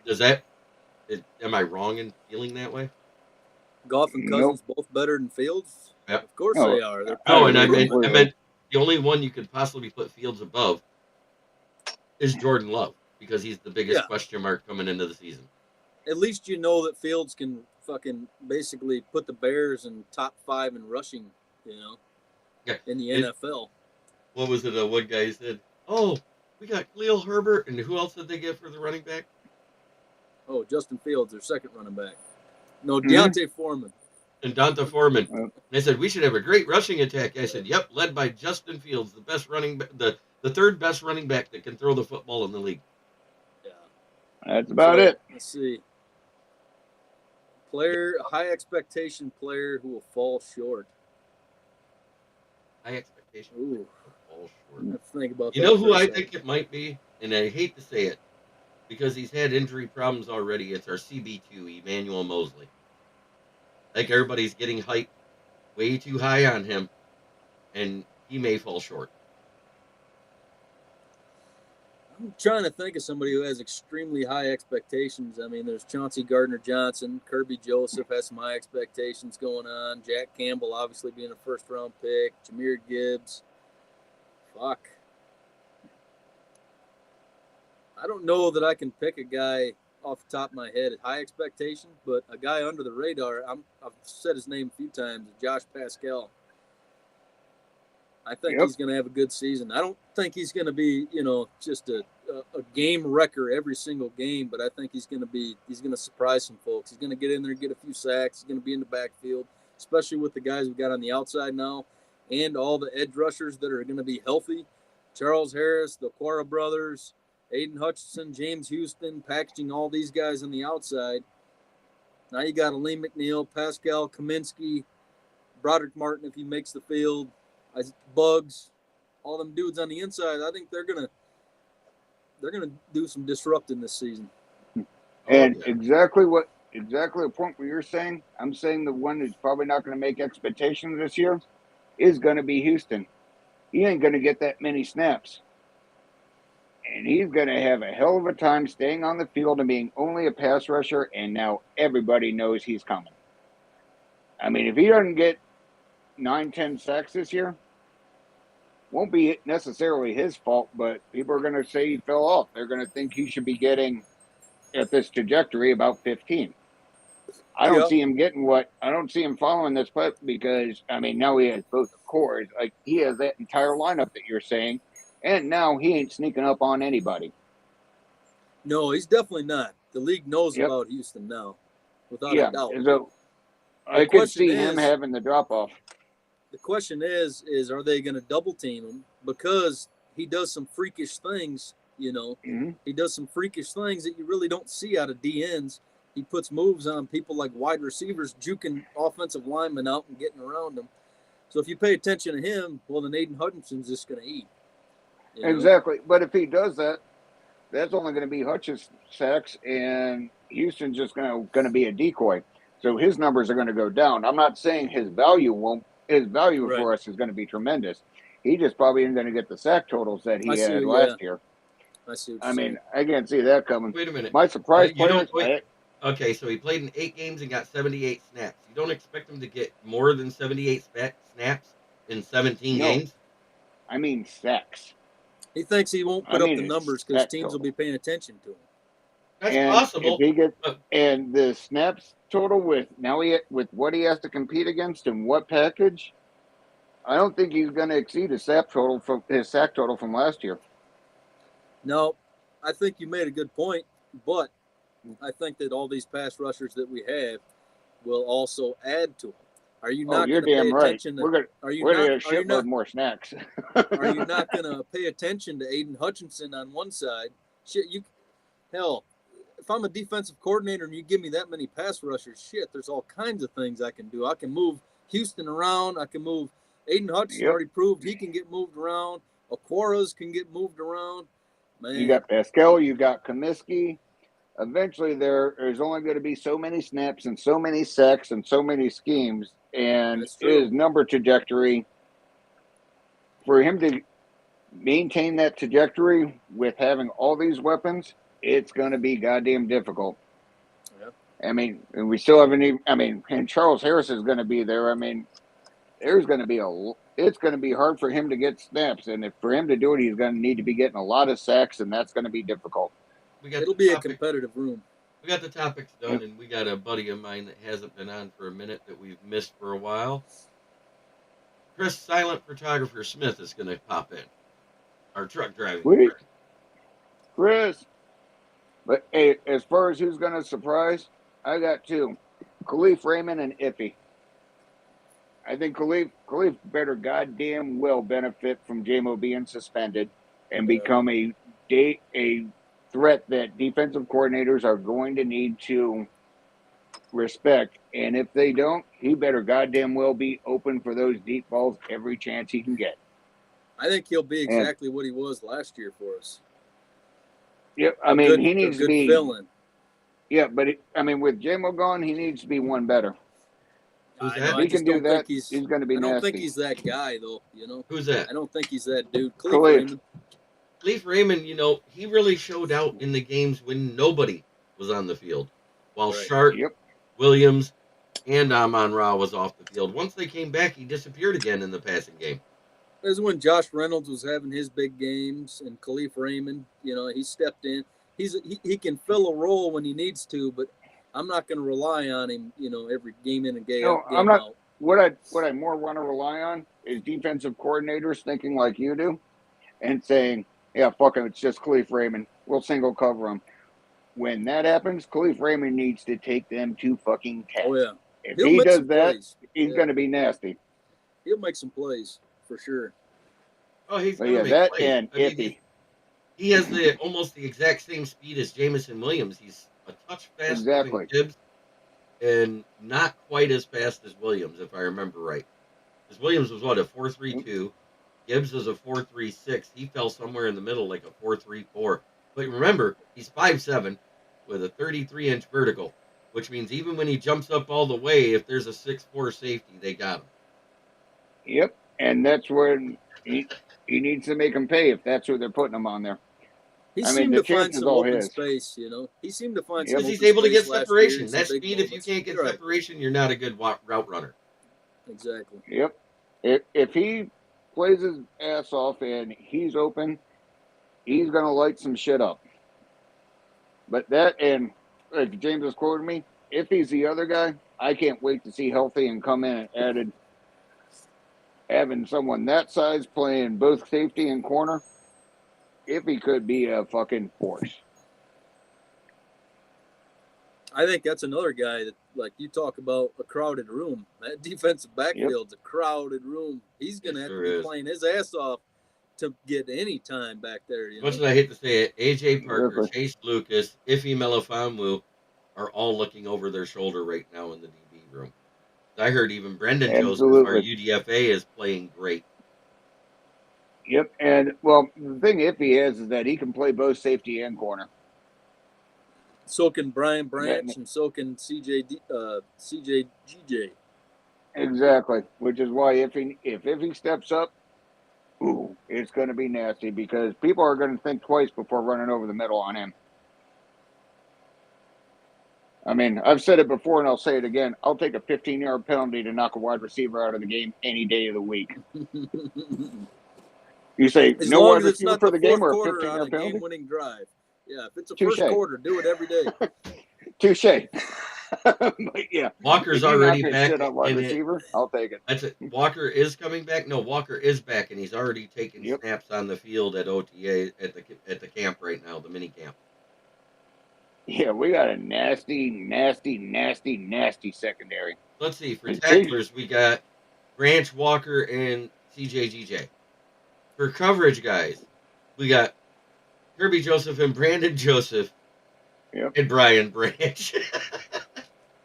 Speaker 1: Does that? Am I wrong in feeling that way?
Speaker 2: Goff and Cousins both better than Fields?
Speaker 1: Yep.
Speaker 2: Of course they are.
Speaker 1: And I meant the only one you could possibly put Fields above is Jordan Love because he's the biggest question mark coming into the season.
Speaker 2: At least you know that Fields can fucking basically put the Bears in top 5 in rushing, in the NFL.
Speaker 1: What was it? One guy said, oh, we got Khalil Herbert, and who else did they get for the running back?
Speaker 2: Oh, Justin Fields, their second running back. No, Deontay Foreman.
Speaker 1: And Donta Foreman. And they said, we should have a great rushing attack. I said, yep, led by Justin Fields, the best running back, the third best running back that can throw the football in the league.
Speaker 2: Yeah.
Speaker 3: That's about it.
Speaker 2: Let's see. High expectation player who will fall short.
Speaker 1: High expectation.
Speaker 2: Ooh.
Speaker 1: Fall short.
Speaker 2: Let's think about
Speaker 1: you know who I think it might be? And I hate to say it. because he's had injury problems already. It's our CB2, Emmanuel Mosley. Like everybody's getting hyped way too high on him, and he may fall short.
Speaker 2: I'm trying to think of somebody who has extremely high expectations. I mean, there's Chauncey Gardner-Johnson, Kirby Joseph has some high expectations going on. Jack Campbell, obviously being a first-round pick. Jahmyr Gibbs. Fuck. I don't know that I can pick a guy off the top of my head at high expectation, but a guy under the radar, I've said his name a few times, Josh Pascal. I think he's going to have a good season. I don't think he's going to be, just a game wrecker every single game, but I think he's going to surprise some folks. He's going to get in there and get a few sacks. He's going to be in the backfield, especially with the guys we've got on the outside now and all the edge rushers that are going to be healthy. Charles Harris, the Quara brothers, Aiden Hutchinson, James Houston, packaging all these guys on the outside. Now you got Aleem McNeil, Pascal Kaminsky, Broderick Martin if he makes the field, Bugs, all them dudes on the inside. I think they're gonna do some disrupting this season.
Speaker 3: And exactly the point where you're saying, I'm saying the one who's probably not going to make expectations this year is going to be Houston. He ain't going to get that many snaps. And he's going to have a hell of a time staying on the field and being only a pass rusher, and now everybody knows he's coming. I mean, if he doesn't get 9-10 sacks this year, won't be necessarily his fault, but people are going to say he fell off. They're going to think he should be getting, at this trajectory, about 15. I don't see him getting I don't see him following this putt because, I mean, now he has both the cores. Like, he has that entire lineup that you're saying, and now he ain't sneaking up on anybody.
Speaker 2: No, he's definitely not. The league knows about Houston now, without a doubt.
Speaker 3: So I could see him having the drop-off.
Speaker 2: The question is are they going to double team him? Because he does some freakish things,
Speaker 3: Mm-hmm.
Speaker 2: He does some freakish things that you really don't see out of DNs. He puts moves on people like wide receivers, juking offensive linemen out and getting around them. So if you pay attention to him, well, then Aiden Hutchinson's just going to eat.
Speaker 3: Exactly. But if he does that, that's only going to be Hutch's sacks, and Houston's just going to be a decoy. So his numbers are going to go down. I'm not saying his value won't. His value for us is going to be tremendous. He just probably isn't going to get the sack totals that he had last year.
Speaker 2: I see.
Speaker 3: I mean, I can't see that coming.
Speaker 1: Wait a minute.
Speaker 3: My surprise players.
Speaker 1: Okay, so he played in 8 games and got 78 snaps. You don't expect him to get more than 78 snaps in 17 games?
Speaker 3: I mean sacks.
Speaker 2: He thinks he won't put up the numbers because teams will be paying attention to him.
Speaker 1: That's possible.
Speaker 3: If he gets, and the snaps total with what he has to compete against and what package, I don't think he's going to exceed his sack total from last year.
Speaker 2: No, I think you made a good point, but I think that all these pass rushers that we have will also add to him. Are you not going to pay attention?
Speaker 3: We're going to shitload more snacks.
Speaker 2: Are you not going to pay attention to Aiden Hutchinson on one side? Hell, if I'm a defensive coordinator and you give me that many pass rushers, there's all kinds of things I can do. I can move Houston around. I can move Aiden Hutchinson. Already proved he can get moved around. Aquaras can get moved around. Man.
Speaker 3: You got Pascal. You got Comiskey. Eventually, there's only going to be so many snaps and so many sacks and so many schemes, and his number trajectory, for him to maintain that trajectory with having all these weapons, it's going to be goddamn difficult. Yeah. I mean, and we still haven't even, and Charles Harris is going to be there. I mean, it's going to be hard for him to get snaps, and for him to do it, he's going to need to be getting a lot of sacks, and that's going to be difficult.
Speaker 2: It'll be a competitive room.
Speaker 1: We got the topics done, and we got a buddy of mine that hasn't been on for a minute that we've missed for a while. Chris Silent Photographer Smith is going to pop in. Our truck driving.
Speaker 3: Sweet. Chris. But hey, as far as who's going to surprise, I got 2. Khalif Raymond and Iffy. I think Khalif better goddamn well benefit from Jamo being suspended and become a threat that defensive coordinators are going to need to respect. And if they don't, he better goddamn well be open for those deep balls every chance he can get.
Speaker 2: I think he'll be exactly what he was last year for us.
Speaker 3: Yep. I
Speaker 2: A
Speaker 3: mean,
Speaker 2: good,
Speaker 3: he
Speaker 2: a
Speaker 3: needs to
Speaker 2: good
Speaker 3: be.
Speaker 2: fill-in.
Speaker 3: Yeah, but I mean, with Jamo gone, he needs to be one better.
Speaker 1: Who's
Speaker 2: I know.
Speaker 1: that?
Speaker 3: If
Speaker 2: I
Speaker 3: he
Speaker 2: just
Speaker 3: can do
Speaker 2: don't think
Speaker 3: that,
Speaker 2: he's.
Speaker 3: going to be
Speaker 2: I don't think
Speaker 3: nasty.
Speaker 2: he's that guy, though. You know.
Speaker 1: Who's that?
Speaker 2: I don't think he's that dude. Khalif
Speaker 3: Khalif.
Speaker 2: Raymond.
Speaker 1: Leaf Raymond, he really showed out in the games when nobody was on the field. While
Speaker 2: Right.
Speaker 1: Shark,
Speaker 3: Yep.
Speaker 1: Williams, and Amon Ra was off the field. Once they came back, he disappeared again in the passing game.
Speaker 2: This is when Josh Reynolds was having his big games, and Khalif Raymond, he stepped in. He can fill a role when he needs to, but I'm not going to rely on him, every game in and
Speaker 3: No, I'm
Speaker 2: game
Speaker 3: not.
Speaker 2: out.
Speaker 3: What I more want to rely on is defensive coordinators thinking like you do, and saying, "Yeah, fuck him. It's just Khalif Raymond. We'll single cover him." When that happens, Khalif Raymond needs to take them to fucking task.
Speaker 2: Oh yeah,
Speaker 3: If
Speaker 2: he'll
Speaker 3: he
Speaker 2: make
Speaker 3: does
Speaker 2: some
Speaker 3: that,
Speaker 2: plays.
Speaker 3: he's going to be nasty.
Speaker 2: He'll make some plays for sure.
Speaker 1: Oh, he's
Speaker 3: But
Speaker 1: going to
Speaker 3: yeah,
Speaker 1: make
Speaker 3: that
Speaker 1: plays.
Speaker 3: and
Speaker 1: I mean,
Speaker 3: Iffy.
Speaker 1: he has almost the exact same speed as Jamison Williams. He's a touch faster
Speaker 3: Exactly.
Speaker 1: than Gibbs, and not quite as fast as Williams, if I remember right. Because Williams was what, a 4.32. Gibbs was a 4.36. He fell somewhere in the middle, like a 4.34. But remember, he's 5'7" with a 33-inch vertical, which means even when he jumps up all the way, if there's a 6'4" safety, they got him.
Speaker 3: Yep, and that's where he needs to make him pay if that's who they're putting him on there.
Speaker 2: He
Speaker 3: I mean,
Speaker 2: seemed
Speaker 3: the
Speaker 2: to find
Speaker 3: chance is
Speaker 2: some
Speaker 3: all
Speaker 2: open
Speaker 3: his.
Speaker 2: space. He seemed to find
Speaker 3: Yep.
Speaker 2: some
Speaker 1: Because
Speaker 2: open
Speaker 1: he's able to get
Speaker 2: space last year
Speaker 1: separation.
Speaker 2: in some
Speaker 1: That
Speaker 2: big
Speaker 1: speed, if you
Speaker 2: moments.
Speaker 1: can't get
Speaker 2: Right.
Speaker 1: separation, you're not a good route runner.
Speaker 2: Exactly.
Speaker 3: Yep. If he plays his ass off and he's open, he's going to light some shit up. But that, and like James has quoted me, if he's the other guy, I can't wait to see healthy and come in and added having someone that size playing both safety and corner. If he could be a fucking force.
Speaker 2: I think that's another guy that, like you talk about a crowded room. That defensive backfield's a crowded room. He's going to have to be playing his ass off to get any time back there.
Speaker 1: Much as I hate to say it, AJ Parker,
Speaker 3: Exactly.
Speaker 1: Chase Lucas, Iffy Melifonwu are all looking over their shoulder right now in the DB room. I heard even Brendan Joseph, our UDFA, is playing great.
Speaker 3: Yep, and well, the thing Iffy is that he can play both safety and corner.
Speaker 2: So can Brian Branch, and so can CJGJ.
Speaker 3: Exactly, which is why if he steps up, ooh, it's going to be nasty because people are going to think twice before running over the middle on him. I mean, I've said it before and I'll say it again. I'll take a 15-yard penalty to knock a wide receiver out of the game any day of the week. You say
Speaker 2: as
Speaker 3: no
Speaker 2: long
Speaker 3: wide
Speaker 2: as it's
Speaker 3: receiver
Speaker 2: not
Speaker 3: for
Speaker 2: the
Speaker 3: the game
Speaker 2: fourth
Speaker 3: or a
Speaker 2: quarter on
Speaker 3: 15-yard
Speaker 2: a
Speaker 3: penalty?
Speaker 2: game-winning drive. Yeah, if it's a
Speaker 3: Touché.
Speaker 2: first quarter, do it every day.
Speaker 3: Touche. But yeah,
Speaker 1: Walker's
Speaker 3: if you
Speaker 1: already
Speaker 3: knock
Speaker 1: back
Speaker 3: shit on wide
Speaker 1: in
Speaker 3: receiver, I'll take it.
Speaker 1: That's it. Walker is coming back. No, Walker is back, and he's already taking snaps on the field at OTA at the camp right now, the mini camp.
Speaker 3: Yeah, we got a nasty secondary.
Speaker 1: Let's see. For tacklers, we got Branch, Walker, and CJGJ. For coverage guys, we got Kirby Joseph and Brandon Joseph and Brian Branch.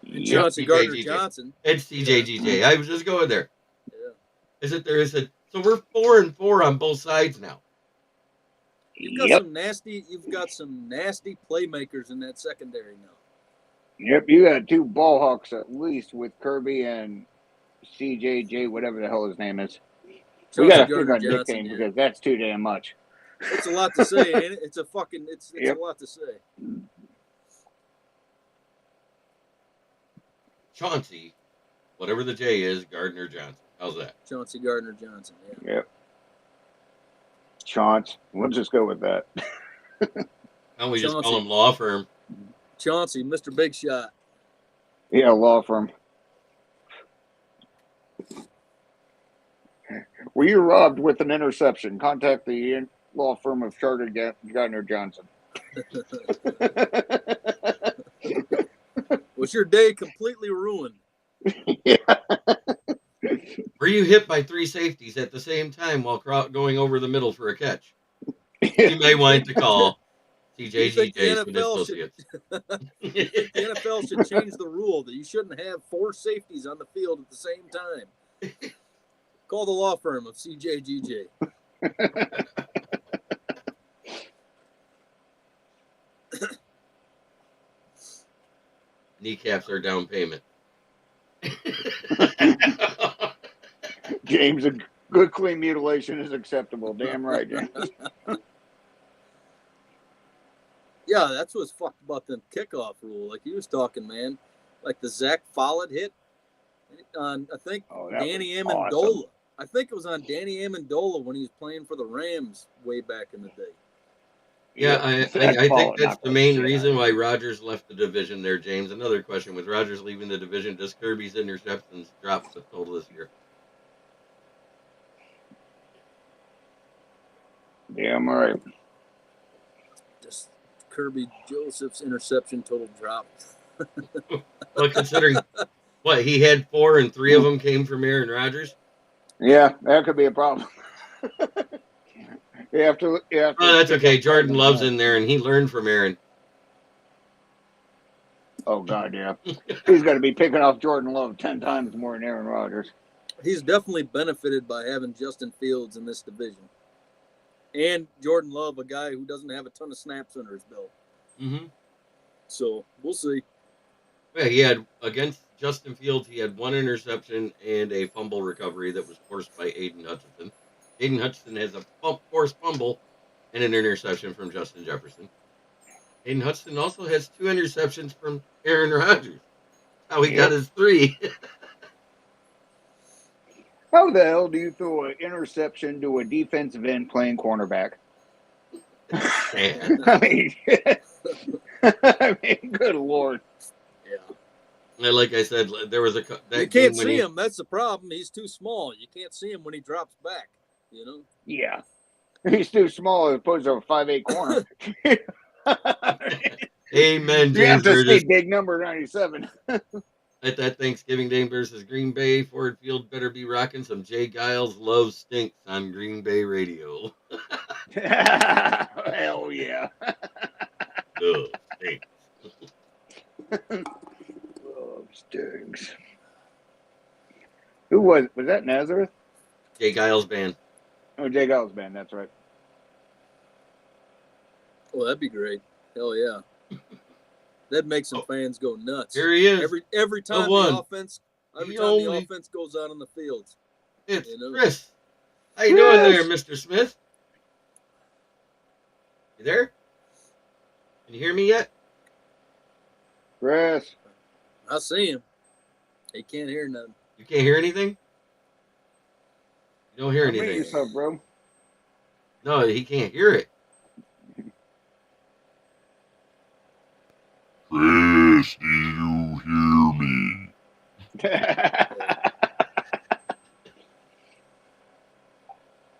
Speaker 2: And Chauncey Gardner-Johnson.
Speaker 1: And CJGJ. I was just going there. Yeah. So we're 4-4 on both sides now.
Speaker 2: You've got some nasty playmakers in that secondary now.
Speaker 3: Yep, you got two ball hawks at least with Kirby and CJJ, whatever the hell his name is. We got to figure out nickname because that's too damn much.
Speaker 2: It's a lot to say, ain't it? It's a lot to say.
Speaker 1: Chauncey, whatever the J is, Gardner-Johnson. How's that?
Speaker 2: Chauncey Gardner-Johnson, yeah.
Speaker 3: Yep. Chauncey. We'll just go with that.
Speaker 1: Why don't we just call him law firm?
Speaker 2: Chauncey, Mr. Big Shot.
Speaker 3: Yeah, law firm. Were you robbed with an interception? Contact the law firm of Chartered Gardner-Johnson.
Speaker 2: Was your day completely ruined?
Speaker 3: Yeah.
Speaker 1: Were you hit by 3 safeties at the same time while going over the middle for a catch? You may want to call CJGJ with Associates.
Speaker 2: You think the NFL should change the rule that you shouldn't have 4 safeties on the field at the same time? Call the law firm of CJGJ.
Speaker 1: kneecaps are down payment.
Speaker 3: James, a good clean mutilation is acceptable. Damn right, James.
Speaker 2: Yeah, that's what's fucked about the kickoff rule. Like he was talking, man. Like the Zach Follett hit on, I think, Danny Amendola. Awesome. I think it was on Danny Amendola when he was playing for the Rams way back in the day.
Speaker 1: Yeah, I think that's the main reason why Rodgers left the division there, James. Another question, with Rodgers leaving the division, does Kirby's interceptions drop the total this year?
Speaker 3: Damn right.
Speaker 2: Just Kirby Joseph's interception total dropped.
Speaker 1: Well, considering what he had 4 and 3 of them came from Aaron Rodgers.
Speaker 3: Yeah, that could be a problem. You have to. Oh,
Speaker 1: that's okay. Jordan Love's in there, and he learned from Aaron.
Speaker 3: Oh God, yeah. He's got to be picking off Jordan Love 10 times more than Aaron Rodgers.
Speaker 2: He's definitely benefited by having Justin Fields in this division, and Jordan Love, a guy who doesn't have a ton of snaps under his belt.
Speaker 1: Mm-hmm.
Speaker 2: So we'll see.
Speaker 1: Yeah, he had, against Justin Fields, he had 1 interception and a fumble recovery that was forced by Aiden Hutchinson. Aiden Hutchinson has a forced fumble and an interception from Justin Jefferson. Aiden Hutchinson also has 2 interceptions from Aaron Rodgers. How he got his 3.
Speaker 3: How the hell do you throw an interception to a defensive end playing cornerback? I mean, good Lord.
Speaker 2: Yeah.
Speaker 1: Like I said, there was a.
Speaker 2: You can't see him. That's the problem. He's too small. You can't see him when he drops back. You know.
Speaker 3: Yeah, he's too small as opposed to a 5'8" corner.
Speaker 1: Amen. James
Speaker 3: you have to say big number 97.
Speaker 1: At that Thanksgiving game versus Green Bay, Ford Field better be rocking some Jay Giles Love Stinks on Green Bay radio.
Speaker 3: Hell yeah.
Speaker 1: Love Stinks.
Speaker 3: Love Stinks. Who was that Nazareth?
Speaker 1: Jay Giles Band.
Speaker 3: Oh, Jay Giles Band, that's right.
Speaker 2: Oh, that'd be great. Hell yeah. That'd make some fans go nuts.
Speaker 1: Here he is.
Speaker 2: Every time the offense goes out on the field.
Speaker 1: It's Chris. How you doing there, Mr. Smith? You there? Can you hear me yet?
Speaker 3: Chris.
Speaker 2: I see him. He can't hear nothing.
Speaker 1: You can't hear anything? You don't hear anything.
Speaker 3: Yourself, bro.
Speaker 1: No, he can't hear it.
Speaker 4: Chris, do you hear me?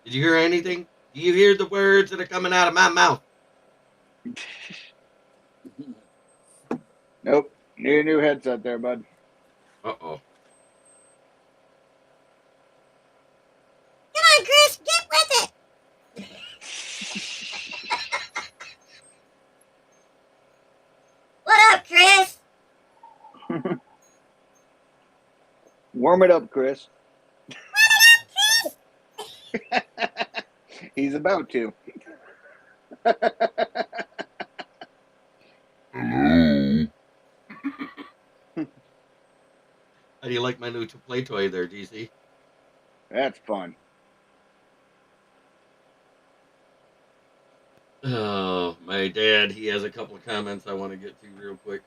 Speaker 1: Did you hear anything? Do you hear the words that are coming out of my mouth?
Speaker 3: Nope. Need a new headset there, bud.
Speaker 1: Uh-oh.
Speaker 5: Come on, Chris, get with it. What up, Chris?
Speaker 3: Warm it up, Chris.
Speaker 5: Chris?
Speaker 3: He's about to.
Speaker 4: Hello?
Speaker 1: How do you like my new play toy there, DC?
Speaker 3: That's fun.
Speaker 1: Oh, my dad, he has a couple of comments I want to get to real quick.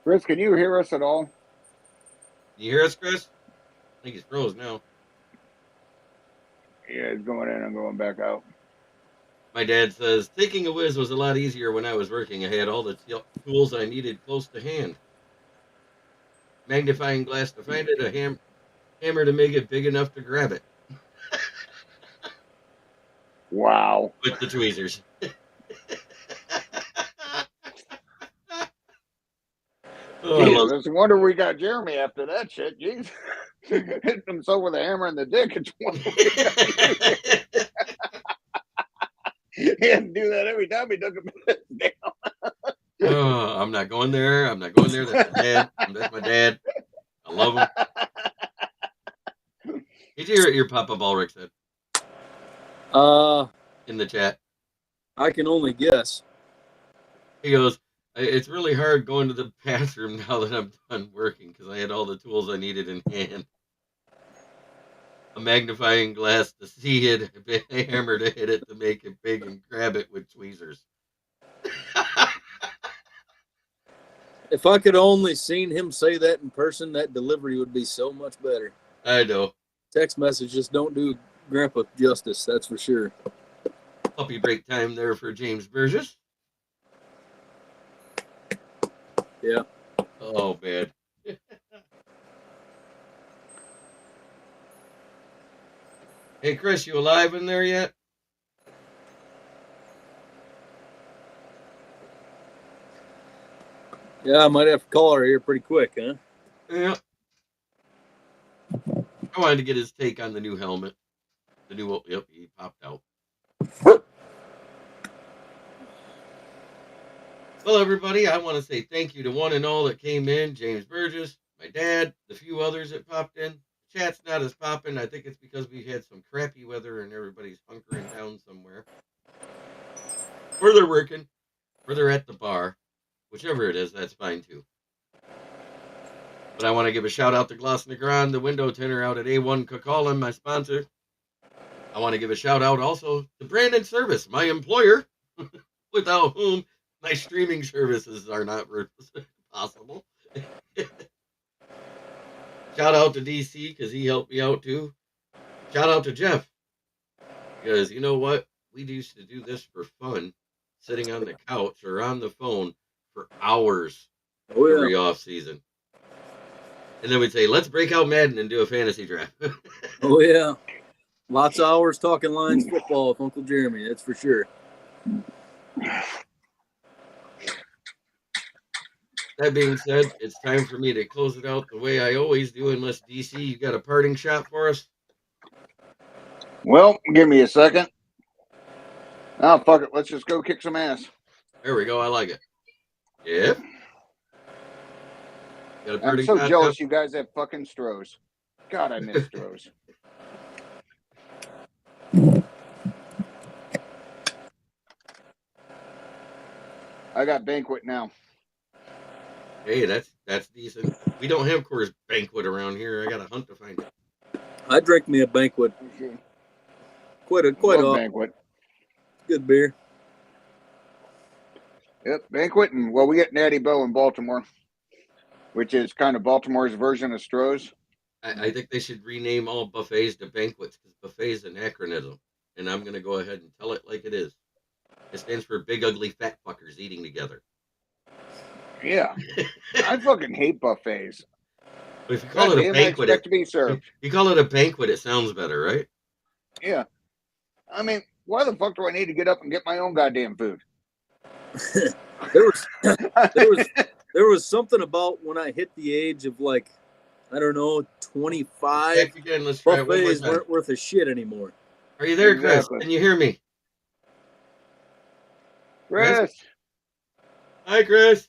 Speaker 3: Chris, can you hear us at all?
Speaker 1: You hear us, Chris? I think he's froze now.
Speaker 3: Yeah, he's going in and going back out.
Speaker 1: My dad says, taking a whiz was a lot easier when I was working. I had all the tools I needed close to hand. Magnifying glass to find it, a hammer to make it big enough to grab it.
Speaker 3: Wow.
Speaker 1: With the tweezers.
Speaker 3: Oh, it's a wonder we got Jeremy after that shit. Jeez. Hitting himself with a hammer in the dick. It's one he had to do that every time he took a piss down.
Speaker 1: Oh, I'm not going there. I'm not going there. That's my dad. That's my dad. I love him. Did you hear what your Papa Ballrick said in the chat?
Speaker 2: I can only guess.
Speaker 1: He goes, it's really hard going to the bathroom now that I'm done working because I had all the tools I needed in hand. A magnifying glass to see it, a hammer to hit it to make it big, and grab it with tweezers.
Speaker 2: If I could only seen him say that in person, that delivery would be so much better.
Speaker 1: I know.
Speaker 2: Text messages don't do Grandpa justice, that's for sure.
Speaker 1: Puppy break time there for James Burgess.
Speaker 2: Yeah.
Speaker 1: Oh, man. Hey, Chris, you alive in there yet?
Speaker 2: Yeah, I might have to call her here pretty quick, huh?
Speaker 1: Yeah. I wanted to get his take on the new helmet. The new, yep, he popped out. Well, everybody, I want to say thank you to one and all that came in. James Burgess, my dad, the few others that popped in. The chat's not as popping. I think it's because we had some crappy weather and everybody's hunkering down somewhere. Or they're working, or they're at the bar. Whichever it is, that's fine too. But I want to give a shout out to Gloss Negron, the window tinner out at A1 Kakalin, my sponsor. I want to give a shout out also to Brandon Service, my employer, without whom my streaming services are not possible. Shout out to DC because he helped me out too. Shout out to Jeff because you know what? We used to do this for fun, sitting on the couch or on the phone for hours every off season. And then we'd say, let's break out Madden and do a fantasy draft.
Speaker 2: Oh, yeah. Lots of hours talking Lions football with Uncle Jeremy, that's for sure.
Speaker 1: That being said, it's time for me to close it out the way I always do, unless DC, you got a parting shot for us?
Speaker 3: Well, give me a second. Oh, fuck it. Let's just go kick some ass.
Speaker 1: There we go. I like it. Yep. Got a
Speaker 3: I'm
Speaker 1: parting
Speaker 3: so
Speaker 1: shot,
Speaker 3: jealous
Speaker 1: Jeff?
Speaker 3: you guys have fucking Strohs. God, I miss Strohs. I got Banquet now.
Speaker 1: Hey, that's decent. We don't have Coors Banquet around here. I got to hunt to find it.
Speaker 2: I drank me a Banquet. Quite
Speaker 3: Love
Speaker 2: a
Speaker 3: Banquet.
Speaker 2: good beer.
Speaker 3: Yep, Banquet, and well, we get Natty Bell in Baltimore, which is kind of Baltimore's version of Stroh's.
Speaker 1: I think they should rename all buffets to banquets because buffet is an acronym, and I'm going to go ahead and tell it like it is. It stands for big, ugly, fat fuckers eating together.
Speaker 3: Yeah, I fucking hate buffets.
Speaker 1: But if you call it a banquet,
Speaker 3: I expect to be served.
Speaker 1: You call it a banquet, it sounds better, right?
Speaker 3: Yeah, I mean, why the fuck do I need to get up and get my own goddamn food?
Speaker 2: there was something about when I hit the age of like, I don't know, 25.
Speaker 1: Back again, let's try it one more
Speaker 2: Buffets
Speaker 1: time.
Speaker 2: weren't worth a shit anymore.
Speaker 1: Are you there,
Speaker 3: Exactly.
Speaker 1: Chris? Can you hear me?
Speaker 3: Chris.
Speaker 1: Hi, Chris.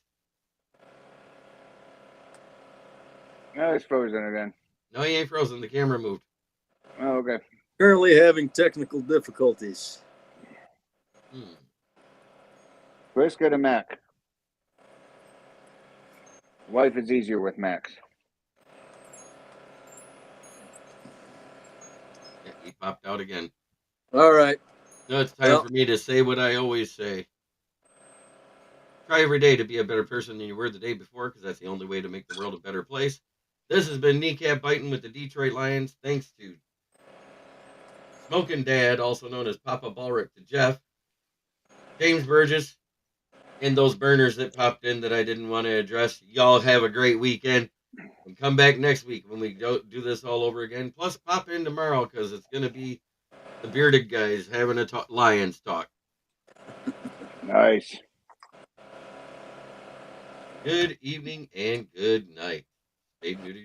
Speaker 3: Oh, it's frozen again.
Speaker 1: No, he ain't frozen. The camera moved.
Speaker 3: Oh, okay.
Speaker 2: Currently having technical difficulties.
Speaker 3: Chris, get a Mac. Life is easier with Macs.
Speaker 1: Yeah, he popped out again.
Speaker 2: All right.
Speaker 1: No, it's time for me to say what I always say. Try every day to be a better person than you were the day before, because that's the only way to make the world a better place. This has been Kneecap Biting with the Detroit Lions. Thanks to Smoking Dad, also known as Papa Ballrick, to Jeff, James Burgess, and those burners that popped in that I didn't want to address. Y'all have a great weekend. And come back next week when we do this all over again. Plus, pop in tomorrow because it's going to be the bearded guys having a Lions talk.
Speaker 3: Nice.
Speaker 1: Good evening and good night. Stay muted.